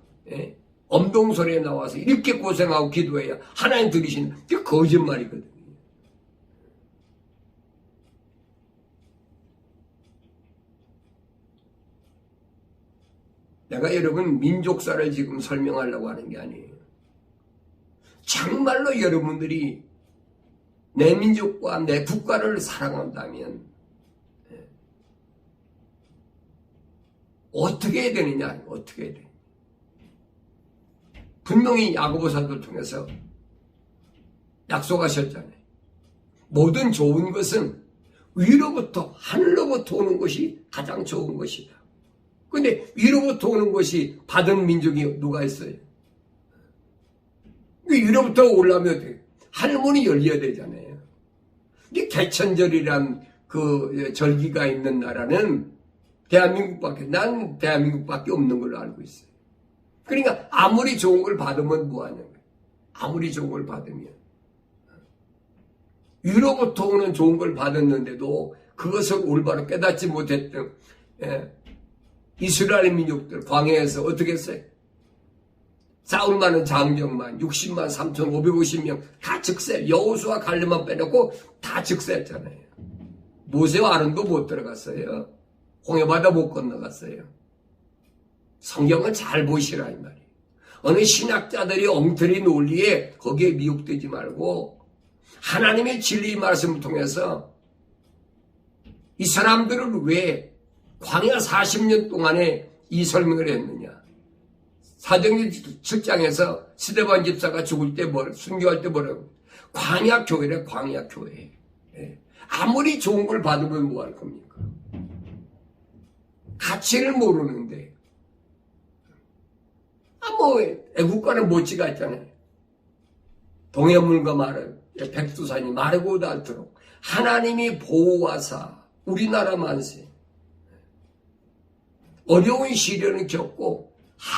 엄동설에 나와서 이렇게 고생하고 기도해야 하나님 들으시는 게 거짓말이거든요. 내가 여러분 민족사를 지금 설명하려고 하는 게 아니에요. 정말로 여러분들이 내 민족과 내 국가를 사랑한다면 어떻게 해야 되느냐? 어떻게 해야 되느냐? 분명히 야고보서를 통해서 약속하셨잖아요. 모든 좋은 것은 위로부터 하늘로부터 오는 것이 가장 좋은 것이다. 근데 위로부터 오는 것이 받은 민족이 누가 있어요? 위로부터 올라오면 돼. 하늘문이 열려야 되잖아요. 이 개천절이란 그 절기가 있는 나라는 난 대한민국밖에 없는 걸로 알고 있어요. 그러니까 아무리 좋은 걸 받으면 뭐하냐고요. 아무리 좋은 걸 받으면 위로부터 오는 좋은 걸 받았는데도 그것을 올바로 깨닫지 못했던 이스라엘 민족들 광야에서 어떻게 했어요? 싸울 만한 장정만 60만 3,550명 다 즉세. 여호수아 갈렙만 빼놓고 다 즉세했잖아요. 모세와 아론도 못 들어갔어요. 홍해바다 못 건너갔어요. 성경은 잘 보시라 이 말이에요. 어느 신학자들이 엉터리 논리에 거기에 미혹되지 말고 하나님의 진리 말씀을 통해서 이 사람들을 왜 광야 40년 동안에 이 설명을 했느냐. 사도행전 7장에서 스데반 집사가 죽을 때 순교할 때 뭐라고? 광야교회래 광야교회. 아무리 좋은 걸 받으면 뭐 할 겁니까? 가치를 모르는데 애국가는 못지가 있잖아요. 동해물과 백두산이 마르고 닳도록 하나님이 보호하사 우리나라 만세 어려운 시련을 겪고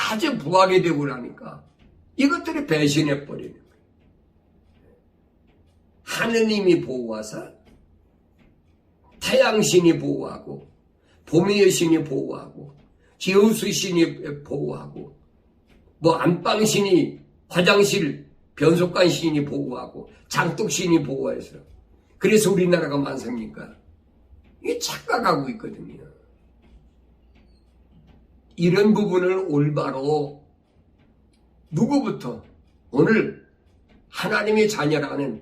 아주 부하게 되고 나니까 이것들이 배신해버리는 거예요. 하느님이 보호하사 태양신이 보호하고 봄의 여신이 보호하고 지우수신이 보호하고 뭐 안방신이 화장실 변속관신이 보호하고 장독신이 보호해서 그래서 우리나라가 만성입니까? 이게 착각하고 있거든요. 이런 부분을 올바로 누구부터 오늘 하나님의 자녀라는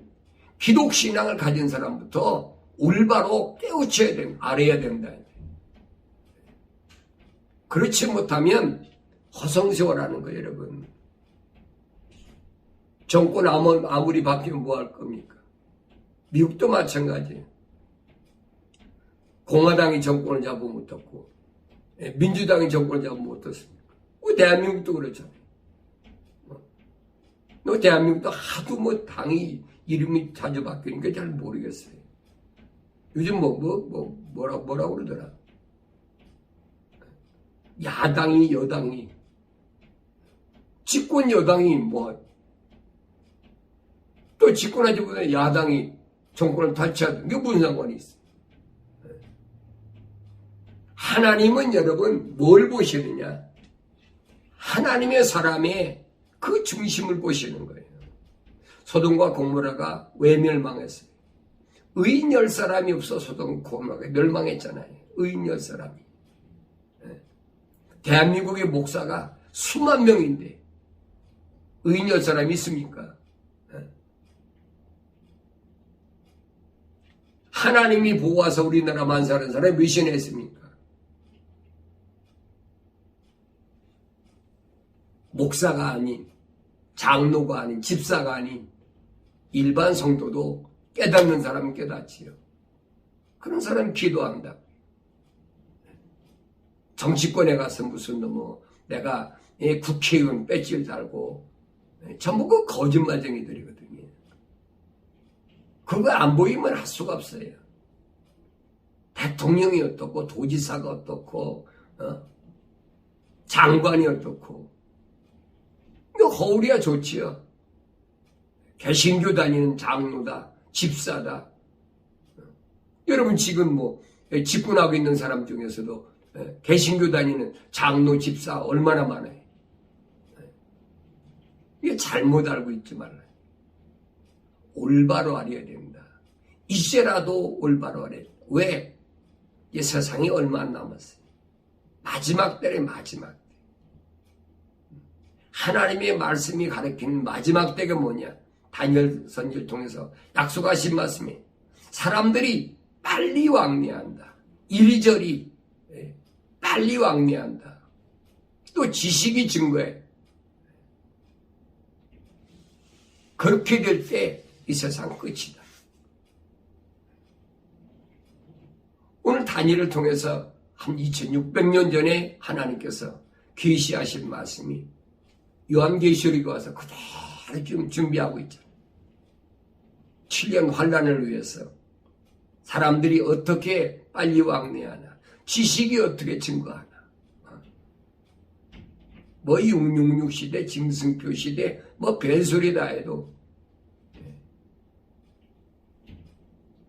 기독신앙을 가진 사람부터 올바로 깨우쳐야 된다. 알아야 된다. 그렇지 못하면 허송세월하는 거예요, 여러분. 정권 아무리 바뀌면 뭐 할 겁니까? 미국도 마찬가지예요. 공화당이 정권을 잡으면 어떻고 민주당이 정권을 잡으면 어떻습니까? 대한민국도 그렇잖아요. 대한민국도 하도 뭐 당이 이름이 자주 바뀌니까 잘 모르겠어요. 요즘 뭐라고 그러더라. 야당이 여당이 집권 여당이 또 집권하지 못해 야당이 정권을 탈취하든 그게 무슨 상관이 있어? 하나님은 여러분 뭘 보시느냐? 하나님의 사람의 그 중심을 보시는 거예요. 소돔과 고모라가 왜 멸망했어요? 의인 10사람이 없어 소돔 고모라가 멸망했잖아요. 의인 10사람이. 대한민국의 목사가 수만 명인데 의인 10사람이 있습니까? 하나님이 보호하사 우리나라만 사는 사람이 몇이나 했습니까? 목사가 아닌, 장로가 아닌, 집사가 아닌 일반 성도도 깨닫는 사람은 깨닫지요. 그런 사람은 기도한다. 정치권에 가서 무슨 내가 국회의원 배지를 달고 전부 그 거짓말쟁이들이거든요. 그거 안 보이면 할 수가 없어요. 대통령이 어떻고 도지사가 어떻고 장관이 어떻고 이거 허울이야 좋지요. 개신교 다니는 장로다 집사다. 여러분 지금 집권하고 있는 사람 중에서도 개신교 다니는 장로 집사 얼마나 많아요. 이게 잘못 알고 있지 말아요. 올바로 알아야 된다. 이제라도 올바로 알아야 된다. 왜? 이 세상이 얼마 안 남았어요. 마지막 때래 마지막 때. 하나님의 말씀이 가르치는 마지막 때가 뭐냐? 다니엘 선지를 통해서 약속하신 말씀이 사람들이 빨리 왕래한다. 이리저리 빨리 왕래한다. 또 지식이 증거해. 그렇게 될 때 이 세상 끝이다. 오늘 다니엘을 통해서 한 2600년 전에 하나님께서 계시하신 말씀이 요한계시록에 와서 그대로 지금 준비하고 있죠. 7년 환란을 위해서 사람들이 어떻게 빨리 왕래하나, 지식이 어떻게 증거하나, 666 시대, 짐승표 시대, 별소리 다 해도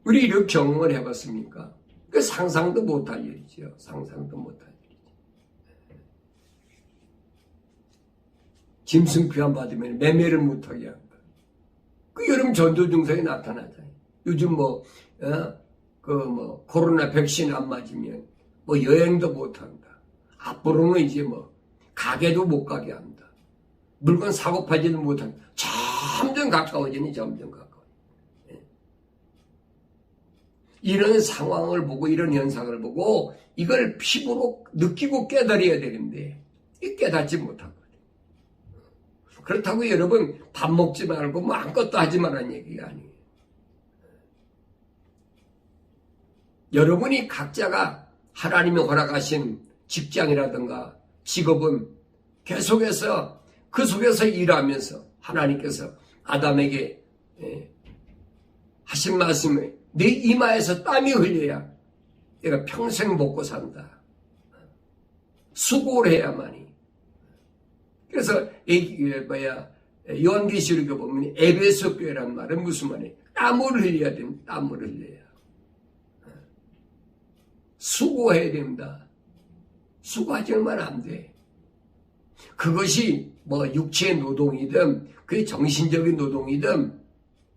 우리 이렇게 경험을 해봤습니까? 그 상상도 못할 일이죠. 상상도 못할 일이죠. 짐승표 안 받으면 매매를 못하게 한다. 그 여름 전조 증상이 나타나잖아요. 요즘 코로나 백신 안 맞으면 여행도 못한다. 앞으로는 이제 가게도 못 가게 한다. 물건 사고 팔지도 못한다. 점점 가까워지니 점점 가까워. 이런 상황을 보고 이런 현상을 보고 이걸 피부로 느끼고 깨달아야 되는데 깨닫지 못하거든요. 그렇다고 여러분 밥 먹지 말고 아무것도 하지 말라는 얘기가 아니에요. 여러분이 각자가 하나님이 허락하신 직장이라든가 직업은 계속해서 그 속에서 일하면서 하나님께서 아담에게 하신 말씀을 내 이마에서 땀이 흘려야 내가 평생 먹고 산다. 수고를 해야만이. 그래서 요한계시록에 보면 에베소 교회란 말은 무슨 말이에요? 땀을 흘려야 됩니다. 땀을 흘려야. 수고해야 됩니다. 수고하지 얼마 안 돼. 그것이 뭐 육체의 노동이든 그게 정신적인 노동이든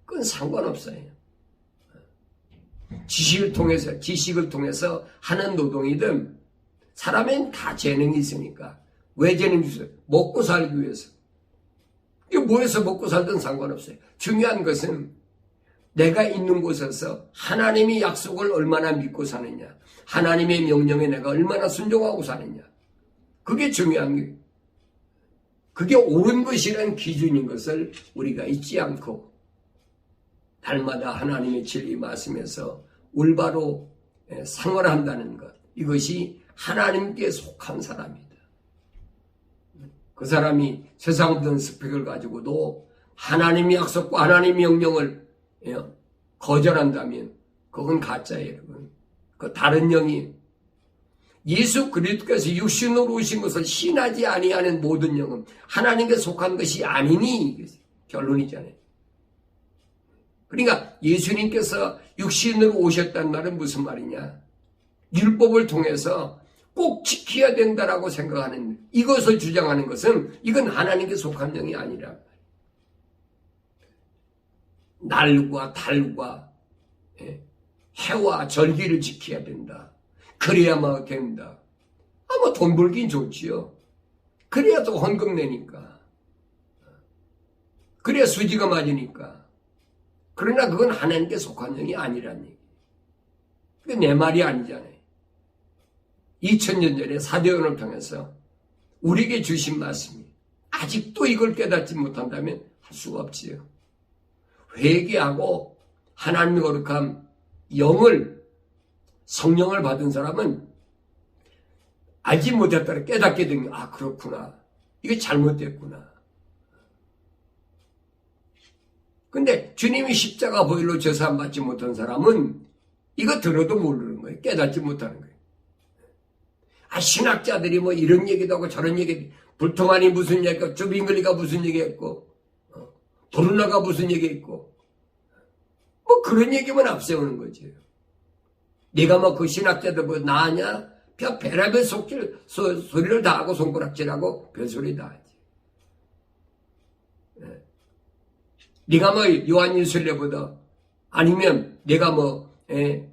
그건 상관없어요. 지식을 통해서 하는 노동이든 사람엔 다 재능이 있으니까. 왜 재능이 있어요? 먹고 살기 위해서. 이게 뭐해서 먹고 살든 상관없어요. 중요한 것은 내가 있는 곳에서 하나님의 약속을 얼마나 믿고 사느냐, 하나님의 명령에 내가 얼마나 순종하고 사느냐, 그게 중요한 거예요. 그게 옳은 것이라는 기준인 것을 우리가 잊지 않고 날마다 하나님의 진리 말씀에서 올바로 생활한다는 것, 이것이 하나님께 속한 사람이다. 그 사람이 세상 모든 스펙을 가지고도 하나님의 약속과 하나님의 명령을 거절한다면 그건 가짜예요. 여러분. 그 다른 영이 예수 그리스도께서 육신으로 오신 것을 신하지 아니하는 모든 영은 하나님께 속한 것이 아니니, 결론이잖아요. 그러니까 예수님께서 육신으로 오셨다는 말은 무슨 말이냐? 율법을 통해서 꼭 지켜야 된다라고 생각하는, 이것을 주장하는 것은 이건 하나님께 속한 영이 아니라 날과 달과 해와 절기를 지켜야 된다. 그래야만 된다. 뭐 돈 벌긴 좋지요. 그래야 또 헌금 내니까. 그래야 수지가 맞으니까. 그러나 그건 하나님께 속한 영이 아니란 얘기. 그게 내 말이 아니잖아요. 2000년 전에 사도행전을 통해서 우리에게 주신 말씀이 아직도 이걸 깨닫지 못한다면 할 수가 없지요. 회개하고 하나님의 거룩한 영을, 성령을 받은 사람은 알지 못했다가 깨닫게 된 게, 아, 그렇구나. 이게 잘못됐구나. 근데 주님이 십자가 보혈로 죄사함 받지 못한 사람은 이거 들어도 모르는 거예요. 깨닫지 못하는 거예요. 아, 신학자들이 뭐 이런 얘기도 하고 저런 얘기, 불통하니 무슨 얘기했고, 주빙글리가 무슨 얘기했고, 브루너가 무슨 얘기했고, 뭐 그런 얘기만 앞세우는 거지. 네가 뭐 그 신학자들 뭐 나하냐? 그냥 별의별 소리를 다 하고 손가락질하고 별소리 다 하지. 네가 뭐 요한일설례보다 아니면 내가 뭐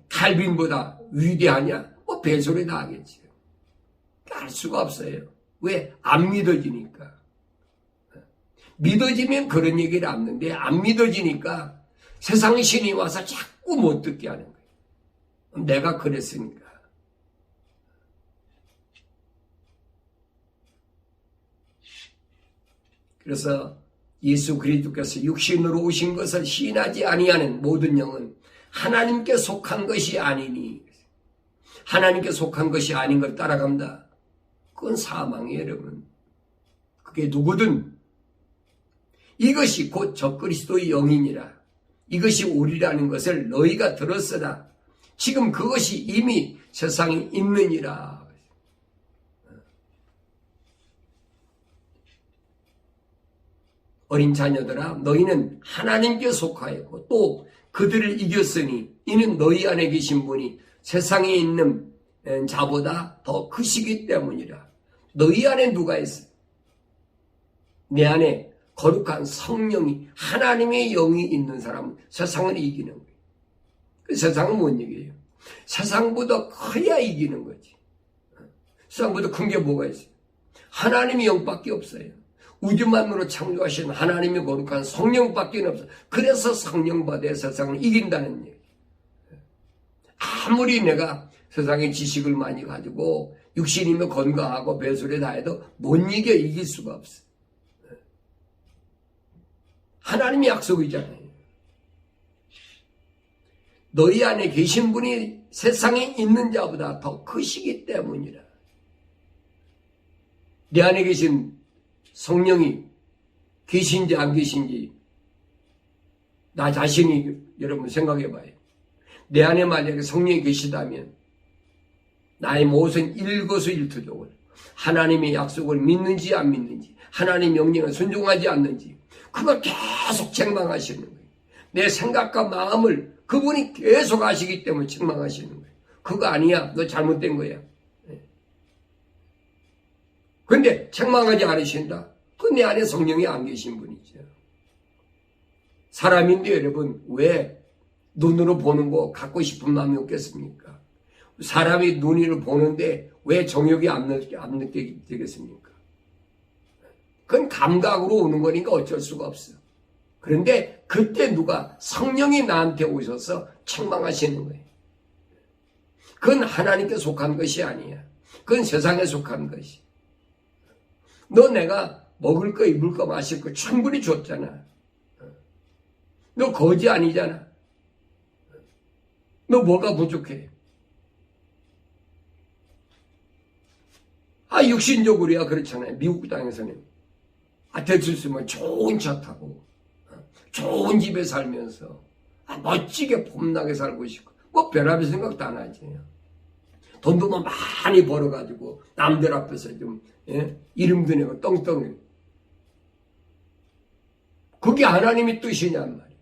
칼빈보다 위대하냐? 뭐 별소리 다 하겠지. 알 수가 없어요. 왜? 안 믿어지니까. 믿어지면 그런 얘기를 안는데 안 믿어지니까 세상 신이 와서 자꾸 못 듣게 하는 거예요. 내가 그랬으니까. 그래서 예수 그리스도께서 육신으로 오신 것을 시인하지 아니하는 모든 영은 하나님께 속한 것이 아니니, 하나님께 속한 것이 아닌 걸 따라간다. 그건 사망이에요, 여러분. 그게 누구든 이것이 곧 적그리스도의 영이니라. 이것이 우리라는 것을 너희가 들었으나 지금 그것이 이미 세상에 있느니라. 어린 자녀들아, 너희는 하나님께 속하였고 또 그들을 이겼으니 이는 너희 안에 계신 분이 세상에 있는 자보다 더 크시기 때문이라. 너희 안에 누가 있어? 내 안에 거룩한 성령이, 하나님의 영이 있는 사람은 세상을 이기는 거예요. 그 세상은 뭔 얘기예요? 세상보다 커야 이기는 거지. 세상보다 큰 게 뭐가 있어요? 하나님의 영밖에 없어요. 우주만으로 창조하신 하나님의 거룩한 성령밖에 없어요. 그래서 성령받아야 세상을 이긴다는 얘기예요. 아무리 내가 세상의 지식을 많이 가지고 육신이면 건강하고 별소리 다 해도 못 이길 수가 없어. 하나님의 약속이잖아요. 너희 안에 계신 분이 세상에 있는 자보다 더 크시기 때문이라. 내 안에 계신 성령이 계신지 안 계신지 나 자신이 여러분 생각해 봐요. 내 안에 만약에 성령이 계시다면 나의 모든 일거수일투족을, 하나님의 약속을 믿는지 안 믿는지, 하나님의 명령에 순종하지 않는지, 그걸 계속 책망하시는 거예요. 내 생각과 마음을 그분이 계속 아시기 때문에 책망하시는 거예요. 그거 아니야. 너 잘못된 거야. 그런데 책망하지 않으신다. 그 내 안에 성령이 안 계신 분이죠. 사람인데 여러분, 왜 눈으로 보는 거 갖고 싶은 마음이 없겠습니까? 사람이 눈으로 보는데 왜 정욕이 안 느끼게 되겠습니까? 그건 감각으로 오는 거니까 어쩔 수가 없어. 그런데 그때 누가 성령이 나한테 오셔서 책망하시는 거예요. 그건 하나님께 속한 것이 아니야. 그건 세상에 속한 것이. 너 내가 먹을 거, 입을 거, 마실 거 충분히 줬잖아. 너 거지 아니잖아. 너 뭐가 부족해? 육신적으로야 그렇잖아요. 미국 땅에서는. 될 수 있으면 좋은 차 타고, 좋은 집에 살면서, 멋지게 폼나게 살고 싶고, 뭐 별의별 생각도 안 하지. 돈도 많이 벌어가지고, 남들 앞에서 좀, 이름도 내고 떵떵. 그게 하나님의 뜻이냔 말이야.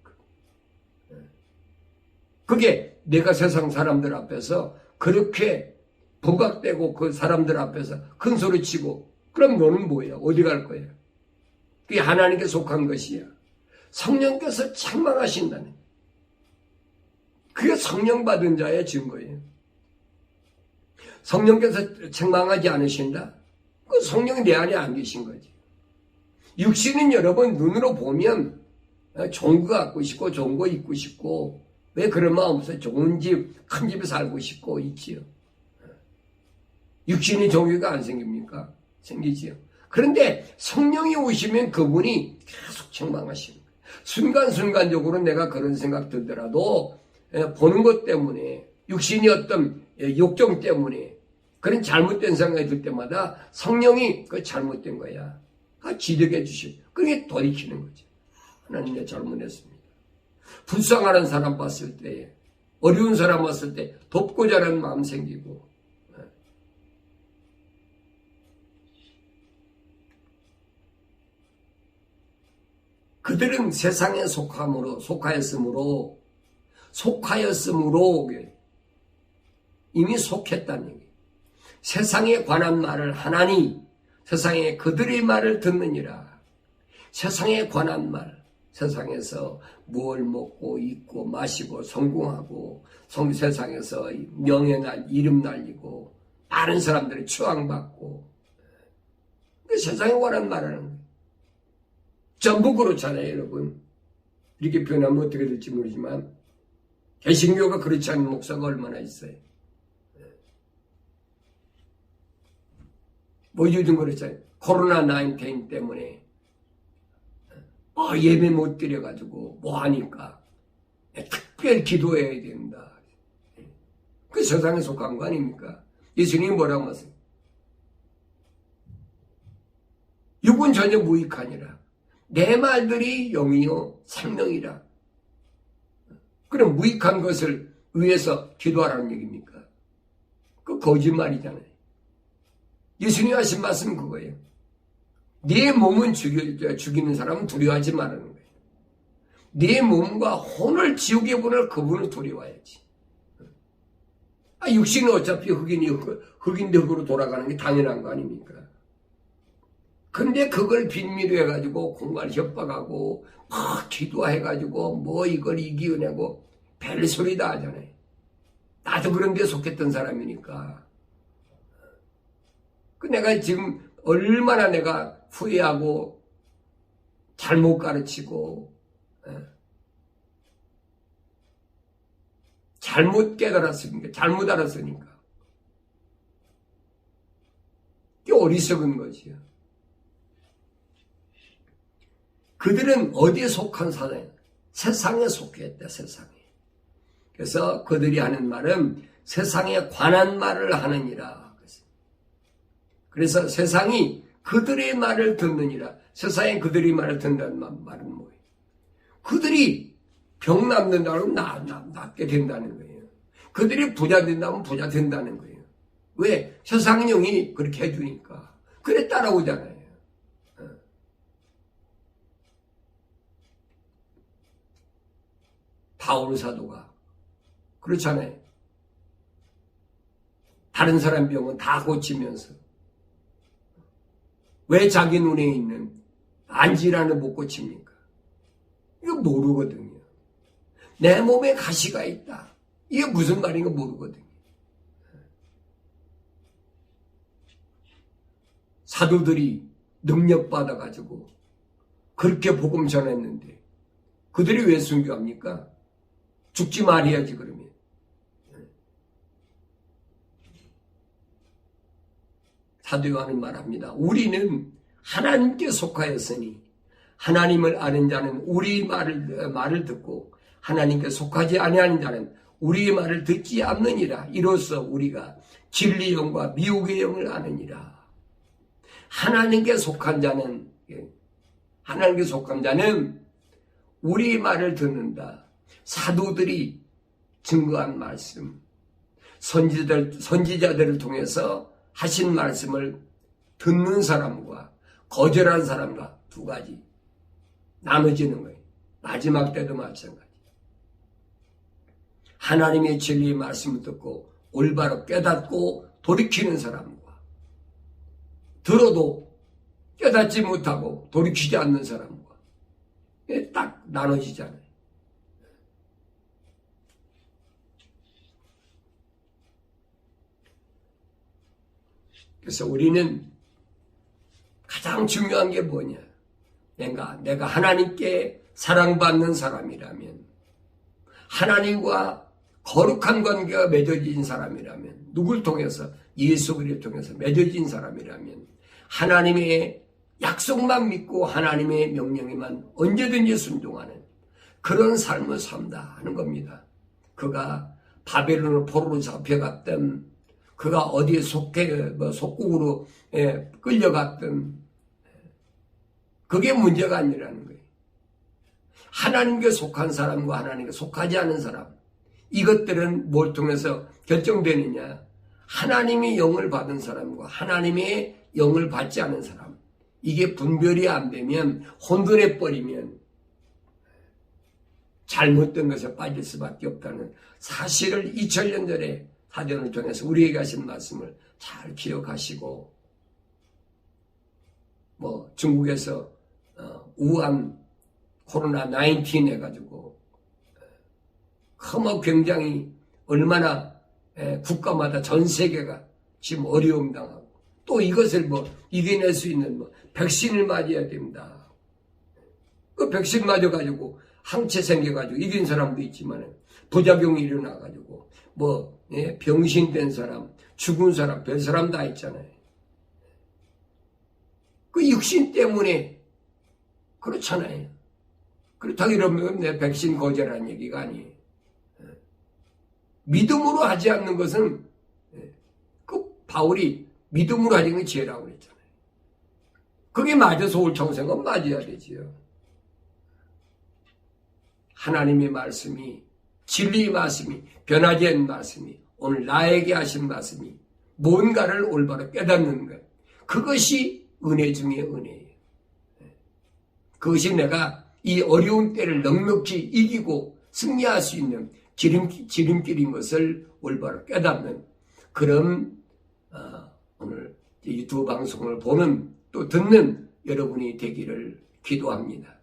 그게 내가 세상 사람들 앞에서 그렇게 부각되고 그 사람들 앞에서 큰 소리 치고, 그럼 너는 뭐야? 어디 갈 거야? 그게 하나님께 속한 것이야. 성령께서 책망하신다는. 그게 성령 받은 자의 증거예요. 성령께서 책망하지 않으신다? 그 성령이 내 안에 안 계신 거지. 육신은 여러분 눈으로 보면 좋은 거 갖고 싶고 좋은 거 입고 싶고 왜 그런 마음 없어요? 좋은 집, 큰 집에 살고 싶고 있지요. 육신이 정욕이 안 생깁니까? 생기지요. 그런데 성령이 오시면 그분이 계속 책망하시는 거예요. 순간순간적으로 내가 그런 생각 들더라도 보는 것 때문에 육신이 어떤 욕정 때문에 그런 잘못된 생각이 들 때마다 성령이 그 잘못된 거야. 지적해 주시고 그게 돌이키는 거죠. 하나님 내가 잘못했습니다. 불쌍하는 사람 봤을 때 어려운 사람 봤을 때 돕고자 하는 마음 생기고 그들은 세상에 속하였으므로 이미 속했다는 얘기예요. 세상에 관한 말을 하나니 세상에 그들의 말을 듣느니라. 세상에 관한 말, 세상에서 뭘 먹고 입고 마시고 성공하고 세상에서 이름 날리고 많은 사람들이 추앙받고 그 세상에 관한 말을 하는 거예요. 전부 그렇잖아요, 여러분. 이렇게 표현하면 어떻게 될지 모르지만 개신교가 그렇지 않은 목사가 얼마나 있어요. 뭐 요즘 그렇잖아요. 코로나19 때문에 예배 못 드려가지고 뭐 하니까 특별히 기도해야 된다. 그 세상에 속한 거 아닙니까? 예수님이 뭐라고 하세요? 육은 전혀 무익하니라. 내 말들이 영이요 생명이라. 그럼 무익한 것을 위해서 기도하라는 얘기입니까? 그 거짓말이잖아요. 예수님이 하신 말씀은 그거예요. 네 몸은 죽이는 사람은 두려워하지 말라는 거예요. 네 몸과 혼을 지옥에 보낼 그분을 두려워해야지. 육신은 어차피 흑인데 흑으로 돌아가는 게 당연한 거 아닙니까? 근데 그걸 빈미로 해가지고 공갈 협박하고 기도해가지고 뭐 이걸 이기어내고 별소리 다 하잖아요. 나도 그런 데 속했던 사람이니까. 내가 지금 얼마나 내가 후회하고 잘못 가르치고 잘못 깨달았으니까 잘못 알았으니까 이게 어리석은 거지요. 그들은 어디에 속한 사람? 세상에 속했다. 세상에. 그래서 그들이 하는 말은 세상에 관한 말을 하느니라. 그래서 세상이 그들의 말을 듣느니라. 세상에 그들의 말을 듣는다는 말은 뭐예요? 그들이 병 낫는다면 낫게 된다는 거예요. 그들이 부자 된다면 부자 된다는 거예요. 왜? 세상령이 그렇게 해주니까. 그래 따라오잖아요. 바울 사도가 그렇잖아요. 다른 사람 병은 다 고치면서 왜 자기 눈에 있는 안질환을 못 고칩니까? 이거 모르거든요. 내 몸에 가시가 있다. 이게 무슨 말인가 모르거든요. 사도들이 능력받아가지고 그렇게 복음 전했는데 그들이 왜 순교합니까? 죽지 말아야지 그러면. 사도 요한은 말합니다. 우리는 하나님께 속하였으니 하나님을 아는 자는 우리 말을 듣고 하나님께 속하지 아니하는 자는 우리의 말을 듣지 않느니라. 이로써 우리가 진리의 영과 미혹의 영을 아느니라. 하나님께 속한 자는 우리의 말을 듣는다. 사도들이 증거한 말씀, 선지자들을 통해서 하신 말씀을 듣는 사람과 거절한 사람과 두 가지 나눠지는 거예요. 마지막 때도 마찬가지. 하나님의 진리의 말씀을 듣고 올바로 깨닫고 돌이키는 사람과 들어도 깨닫지 못하고 돌이키지 않는 사람과 딱 나눠지잖아요. 그래서 우리는 가장 중요한 게 뭐냐? 내가 하나님께 사랑받는 사람이라면, 하나님과 거룩한 관계가 맺어진 사람이라면, 누굴 통해서? 예수 그리스도를 통해서 맺어진 사람이라면 하나님의 약속만 믿고 하나님의 명령에만 언제든지 순종하는 그런 삶을 산다 하는 겁니다. 그가 바벨론으로 포로로 잡혀갔던, 그가 어디에 속국으로 끌려갔던, 그게 문제가 아니라는 거예요. 하나님께 속한 사람과 하나님께 속하지 않은 사람, 이것들은 뭘 통해서 결정되느냐? 하나님의 영을 받은 사람과 하나님의 영을 받지 않은 사람, 이게 분별이 안 되면, 혼돈해 버리면 잘못된 것에 빠질 수밖에 없다는 사실을 2000년 전에 사전을 통해서 우리에게 하신 말씀을 잘 기억하시고, 중국에서 우한 코로나19 해가지고 굉장히 얼마나 국가마다 전 세계가 지금 어려움 당하고, 또 이것을 이겨낼 수 있는 백신을 맞아야 됩니다. 그 백신 맞아가지고 항체 생겨가지고 이긴 사람도 있지만 부작용이 일어나가지고 병신된 사람, 죽은 사람, 별 사람 다 있잖아요. 그 육신 때문에 그렇잖아요. 그렇다고 이러면 내 백신 거절한 얘기가 아니에요. 믿음으로 하지 않는 것은, 그 바울이 믿음으로 하는 게 죄라고 그랬잖아요. 그게 맞아서 올 청생은 맞아야 되지요. 하나님의 말씀이, 진리의 말씀이, 변하지 않는 말씀이, 오늘 나에게 하신 말씀이 뭔가를 올바로 깨닫는 것, 그것이 은혜 중에 은혜예요. 그것이 내가 이 어려운 때를 넉넉히 이기고 승리할 수 있는 지름길인 것을 올바로 깨닫는 그런 오늘 유튜브 방송을 보는, 또 듣는 여러분이 되기를 기도합니다.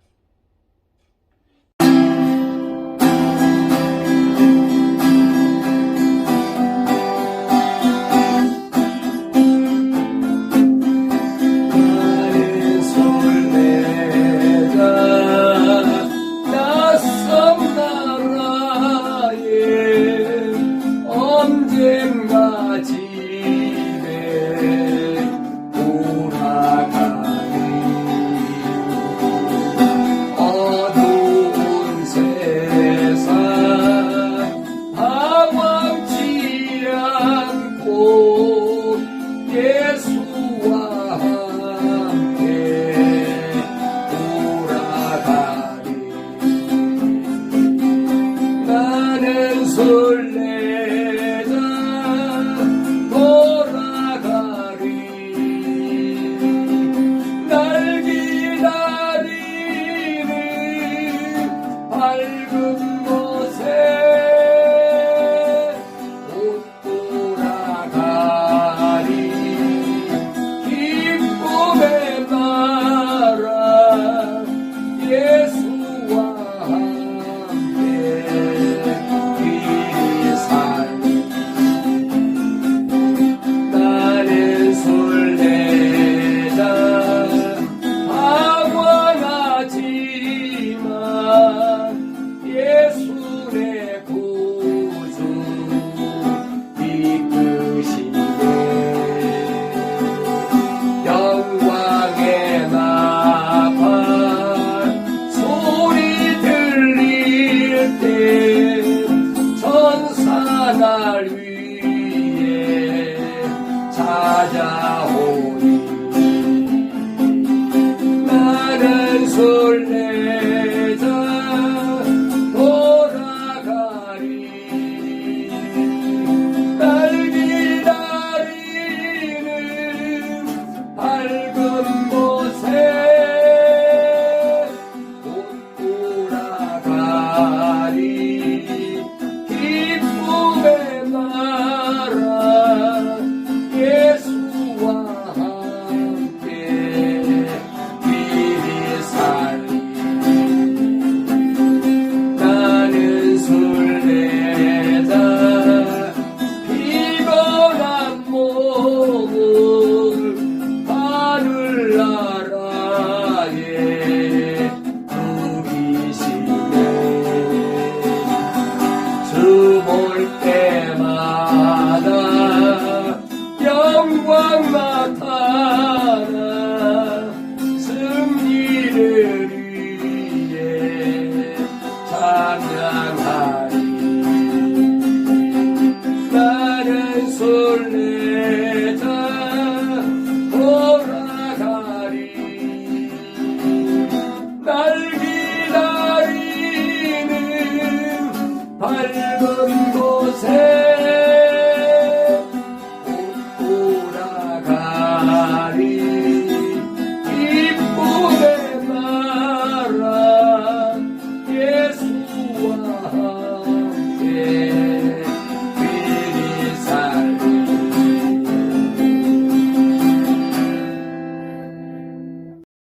설레자 돌아 밝은 곳에 곧 돌아가리 기쁨의 나라 예수와 함께 나는 술래자 방황하지만 예수 내 구주 이끄시네 영광의 나팔 소리 들릴 때 천사 날 위에 찾아오니 나는 술래자 돌아가리 날 기다리는 밝은 곳에 곧 돌아가리 기쁨의 나라 예수와 함께 길이 살리 나는 술래자 피곤한 몸을 하늘나라에 누이시네 주 볼 때마다 영광 나타나 승리를 위해 찬양하리 나는 술래자 돌아가리 날 기다리는 밝은 곳에 곧 돌아가리 기쁨의 나라 예수와